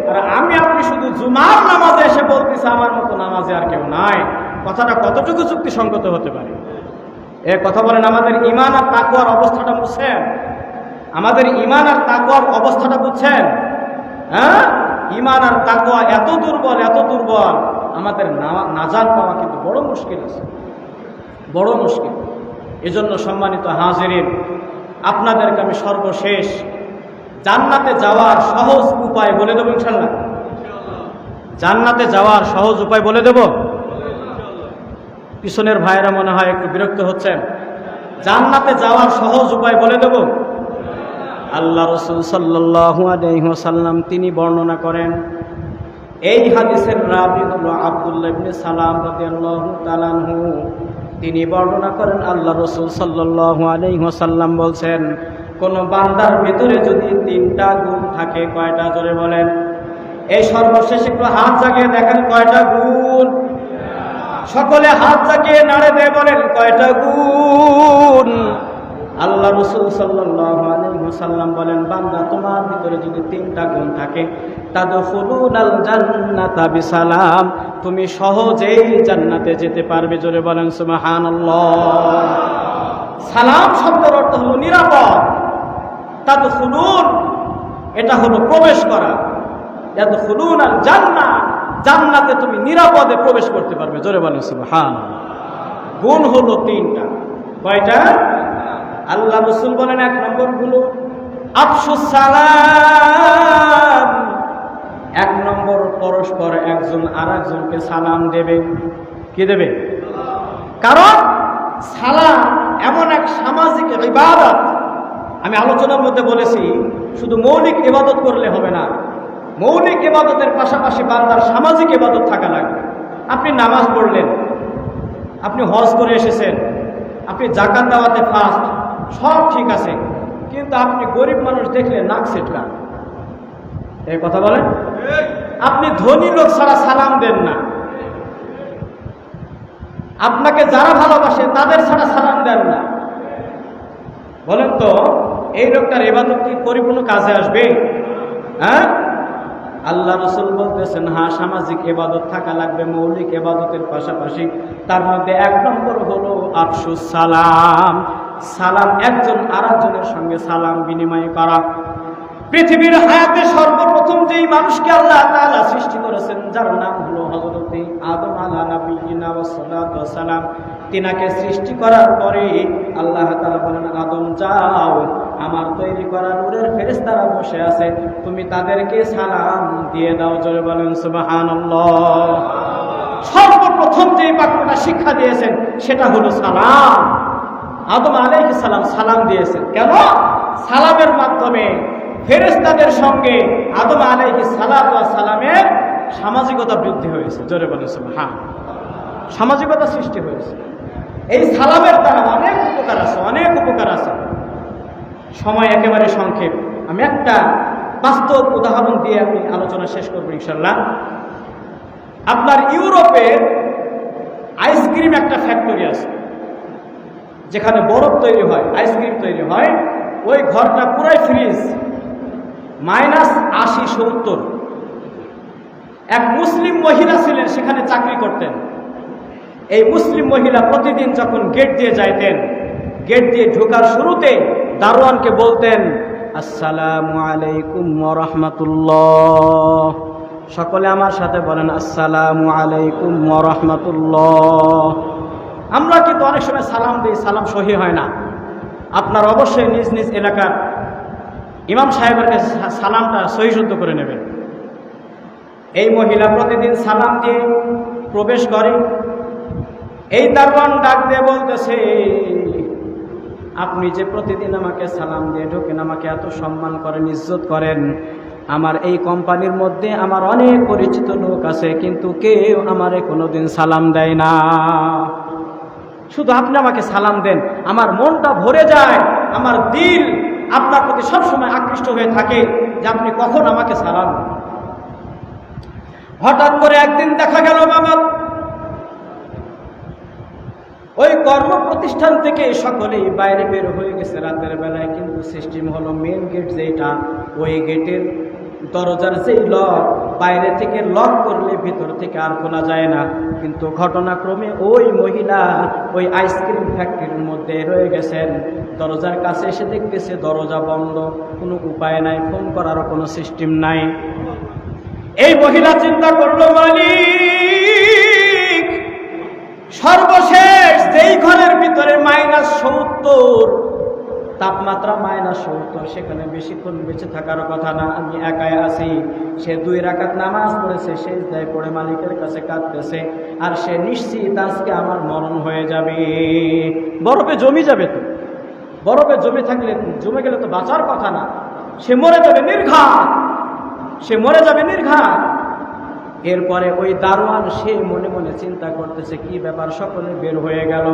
আর আমি আপনি শুধু জুমার নামাজে এসে বলতেছি আমার মতো নামাজে আর কেউ নাই, কথাটা কতটুকু যুক্তিসঙ্গত হতে পারে? এ কথা বলেন, আমাদের ঈমান আর তাকওয়ার অবস্থাটা বুঝছেন? আমাদের ঈমান আর তাকওয়ার অবস্থাটা বুঝছেন? হ্যাঁ, ঈমান আর তাকওয়া এত দুর্বল, এত দুর্বল, আমাদের নাজাত পাওয়া কিন্তু বড় মুশকিল আছে, বড় মুশকিল। এজন্য সম্মানিত হাজিরিন, আপনাদেরকে আমি সর্বশেষ জান্নাতে যাওয়ার সহজ উপায় বলে দেবো ইনশাআল্লাহ। জান্নাতে যাওয়ার সহজ উপায় বলে দেব। পিছনের ভাইয়েরা মনে হয় একটু বিরক্ত হচ্ছেন। জান্নাতে যাওয়ার সহজ উপায় বলে দেব। আল্লাহ রাসূল সাল্লাল্লাহু আলাইহি ওয়াসাল্লাম তিনি বর্ণনা করেন, এই হাদিসের রাবী হলো আব্দুল্লাহ ইবনে সালাম রাদিয়াল্লাহু তাআলা আনহু। তিনি বর্ণনা করেন আল্লাহ রাসূল সাল্লাল্লাহু আলাইহি ওয়াসাল্লাম বলছেন, কোন বান্দার ভিতরে যদি 3টা গুণ থাকে, কয়টা? জোরে বলেন। এই সর্বশেষ একটু হাত জাগিয়ে দেখেন কয়টা গুণ। সকলে হাত জাগিয়ে নাড়ে দিয়ে বলেন কয়টা গুণ। আল্লাহ রাসূল সাল্লাল্লাহু আলাইহি ওয়াসাল্লাম বলেন, বান্দা তোমার ভিতরে যদি 3টা গুণ থাকে, তাদখুলুনাল জান্নাতা বিসালাম, তুমি সহজেই জান্নাতে যেতে পারবে। জোরে বলেন সুবহানাল্লাহ। সালাম শব্দের অর্থ হলো নিরাপদ। তাদখুলুন, এটা হলো প্রবেশ করা। ইয়াদখুলুনাল জান্নাহ, জান্নাতে তুমি নিরাপদে প্রবেশ করতে পারবে। জোরে বলেন সুবহানাল্লাহ। গুণ হলো 3টা। কয়টা? আল্লাহ রাসূল বলেন 1 নম্বর হলো আফসুস সালাম, এক নম্বর পরস্পর একজন আরেকজনকে সালাম দেবে। কি দেবে? কারণ সালাম এমন এক সামাজিক ইবাদত, আমি আলোচনার মধ্যে বলেছি শুধু মৌলিক ইবাদত করলে হবে না, মৌলিক ইবাদতের পাশাপাশি বান্দার সামাজিক ইবাদত থাকা লাগবে। আপনি নামাজ পড়লেন, আপনি হজ করে এসেছেন, আপনি যাকাত দেওয়াতে ফার্স্ট, সব ঠিক আছে, কিন্তু আপনি গরিব মানুষ দেখলে নাক সেটকা, এই কথা বলেন। আপনি ধনী লোক ছাড়া সালাম দেন না, আপনাকে যারা ভালোবাসে তাদের ছাড়া সালাম দেন না। বলেন তো এই লোকটার ইবাদত কি পরিপূর্ণ কাজে আসবে? হ্যাঁ, আল্লাহ রাসূল বলতেছেন হ্যাঁ, সামাজিক ইবাদত থাকা লাগবে মৌলিক ইবাদতের পাশাপাশি। তার মধ্যে এক নম্বর হলো আফসুস সালাম, সালাম একজন আরেকজনের সঙ্গে সালাম বিনিময় করা। পৃথিবীর হায়াতে সর্বপ্রথম যেই মানুষকে আল্লাহ তাআলা সৃষ্টি করেছেন, যার নাম হলো হযরত আদম আলা নবিয়িনা ওয়াস সালাতু ওয়াস সালাম, তিনাকে সৃষ্টি করার পরে আল্লাহ তাআলা বলেন, আদম যাও, আমার তৈরি করা নূরের ফেরেশতারা বসে আছে, তুমি তাদেরকে সালাম দিয়ে দাও। জোরে বলেন সুবহানাল্লাহ। সর্বপ্রথম যে বাক্যটা শিক্ষা দিয়েছেন সেটা হলো সালাম। আদম আলাইহিস সালাম সালাম দিয়েছেন। কেন? সালামের মাধ্যমে ফেরেশতাদের সঙ্গে আদম আলাইহিস সালামের সামাজিকতা বৃদ্ধি হয়েছে। জোরে বলেন সুবহানাল্লাহ। সামাজিকতা সৃষ্টি হয়েছে। এই সালামের দ্বারা অনেক উপকার আছে, অনেক উপকার আছে। সময় একেবারে সংক্ষেপ, আমি একটা বাস্তব উদাহরণ দিয়ে আমি আলোচনা শেষ করবো ইনশাল্লাহ। আপনার ইউরোপের আইসক্রিম একটা ফ্যাক্টরি আছে, যেখানে বরফ তৈরি হয়, আইসক্রিম তৈরি হয়। ওই ঘরটা পুরাই ফ্রিজ, -80-70। এক মুসলিম মহিলা ছিলেন, সেখানে চাকরি করতেন। এই মুসলিম মহিলা প্রতিদিন যখন গেট দিয়ে যাইতেন, গেট দিয়ে ঢোকার শুরুতে দারোয়ানকে বলতেন, আসসালামু আলাইকুম ওয়া রাহমাতুল্লাহ। সকলে আমার সাথে বলেন, আসসালামু আলাইকুম ওয়া রাহমাতুল্লাহ। আমরা কিন্তু অনেক সময় সালাম দিই, সালাম সহি হয় না। আপনার অবশ্যই নিজ নিজ এলাকার ইমাম সাহেবের কাছে সালামটা সহি শুদ্ধ করে নেবেন। এই মহিলা প্রতিদিন সালাম দিয়ে প্রবেশ করে। এই দারোয়ান ডাক দিয়ে বলতেছে, আপনি যে প্রতিদিন আমাকে সালাম দিয়ে ঢোকেন, আমাকে এত সম্মান করেন, ইজ্জত করেন, আমার এই কোম্পানির মধ্যে আমার অনেক পরিচিত লোক আছে, কিন্তু কেউ আমারে কোনোদিন সালাম দেয় না। শুধু আপনি আমাকে সালাম দেন, আমার মনটা ভরে যায়, আমার দিল আপনার প্রতি সবসময় আকৃষ্ট হয়ে থাকে যে আপনি কখন আমাকে সালাম দেন। হঠাৎ করে একদিন দেখা গেল বাবা, ওই কর্ম প্রতিষ্ঠান থেকে সকলেই বাইরে বের হয়ে গেছে রাতের বেলায়, কিন্তু সিস্টেম হলো মেন গেট যেটা, ওই গেটের দরজার যেই লক, বাইরে থেকে লক করলে ভিতর থেকে আর খোলা যায় না। কিন্তু ঘটনাক্রমে ওই মহিলা ওই আইসক্রিম ফ্যাক্টরির মধ্যে রয়ে গেছেন। দরজার কাছে এসে দেখতেছে দরজা বন্ধ, কোনো উপায় নাই, ফোন করারও কোনো সিস্টেম নাই। এই মহিলা চিন্তা করলো, মালিক, সর্বশেষ যেই ঘরের ভিতরে -70 তাপমাত্রা, -70, সেখানে বেশিক্ষণ বেঁচে থাকার কথা না, আমি একাই আছি। সে 2 রাকাত নামাজ পড়েছে, সেজদায় পড়ে মালিকের কাছে কাঁদতেছে, আর সে নিশ্চিত আজকে আমার মরণ হয়ে যাবে। বরফে জমে যাবে তো, বরফে জমে গেলে তো বাঁচার কথা না, সে মরে যাবে নির্ঘাত, সে মরে যাবে নির্ঘাত। এরপরে ওই দারোয়ান সে মনে মনে চিন্তা করতেছে কি ব্যাপার, সকলে বের হয়ে গেল,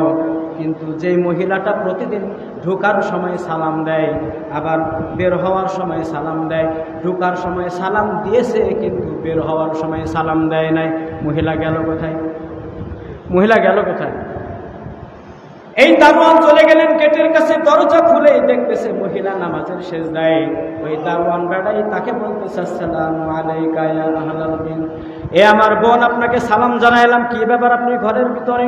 কিন্তু যেই মহিলাটা প্রতিদিন ঢোকার সময় সালাম দেয়, আবার বের হওয়ার সময় সালাম দেয়, ঢোকার সময় সালাম দিয়েছে কিন্তু বের হওয়ার সময় সালাম দেয় নাই, মহিলা গেল কোথায়? মহিলা গেল কোথায়? এই দারোয়ান চলে গেলেন গেটের কাছে, দরজা খুলেই দেখতেছে মহিলা নামাজের সেজদায়। ওই দারোয়ান বেড়াই তাকে বলতেছে, আসসালামু আলাইকা ইয়া আহলাল বিন, এ আমার বোন, আপনাকে সালাম জানাইলাম, কি ব্যাপার আপনি ঘরের ভিতরে?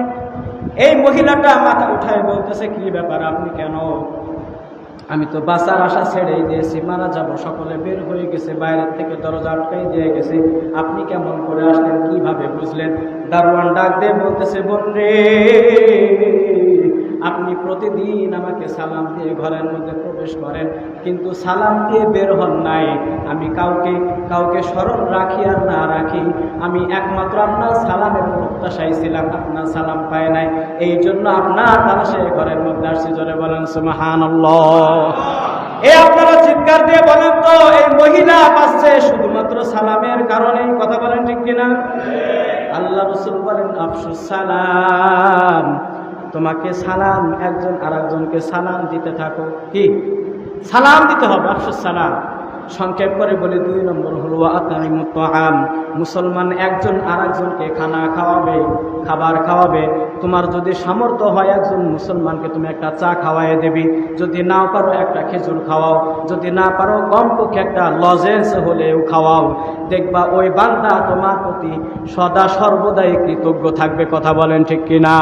এই মহিলাটা মাথা উঠায় বলতেছে, কি ব্যাপার, আপনি কেন? আমি তো বাঁচার আশা ছেড়েই দিয়েছি, মারা যাব, সকলে বের হয়ে গেছে, বাইরের থেকে দরজা আটকাই দিয়ে গেছে, আপনি কেমন করে আসলেন, কিভাবে বুঝলেন? দারোয়ান ডাক দিয়ে বলতেছে, বোন রে, আপনি প্রতিদিন আমাকে সালাম দিয়ে ঘরের মধ্যে প্রবেশ করেন, কিন্তু সালাম দিয়ে বের হন নাই। আমি কাউকে স্মরণ রাখি আর না রাখি, আমি একমাত্র আপনার সালামের প্রত্যাশায় ছিলাম, আপনার সালাম পায় নাই, এই জন্য আপনার তালাশে ঘরের মধ্যে আসছি। জোরে বলেন সুবহানাল্লাহ। আপনারা চিৎকার দিয়ে বলেন তো, এই মহিলা পাচ্ছে শুধুমাত্র সালামের কারণেই? কথা বলেন ঠিক কিনা? আল্লাহ রাসূল বলেন, আফসুস সালাম, তোমাকে সালাম, একজন আরেকজনকে সালাম দিতে থাকো। কি সালাম দিতে হবে? আফসুস সালাম। সংক্ষেপ করে বলি, 2 নম্বর হলো আতাইমুত তাআম, মুসলমান একজন আরেকজনকে খাবার খাওয়াবে। তোমার যদি সামর্থ্য হয় একজন মুসলমানকে তুমি একটা চা খাওয়াই দেবি, যদি না পারো একটা খেজুর খাওয়াও, যদি না পারো কমপক্ষে একটা লজেন্স হলেও খাওয়াও। দেখবা ওই বান্দা তোমার প্রতি সদা সর্বদাই কৃতজ্ঞ থাকবে। কথা বলেন ঠিক কিনা?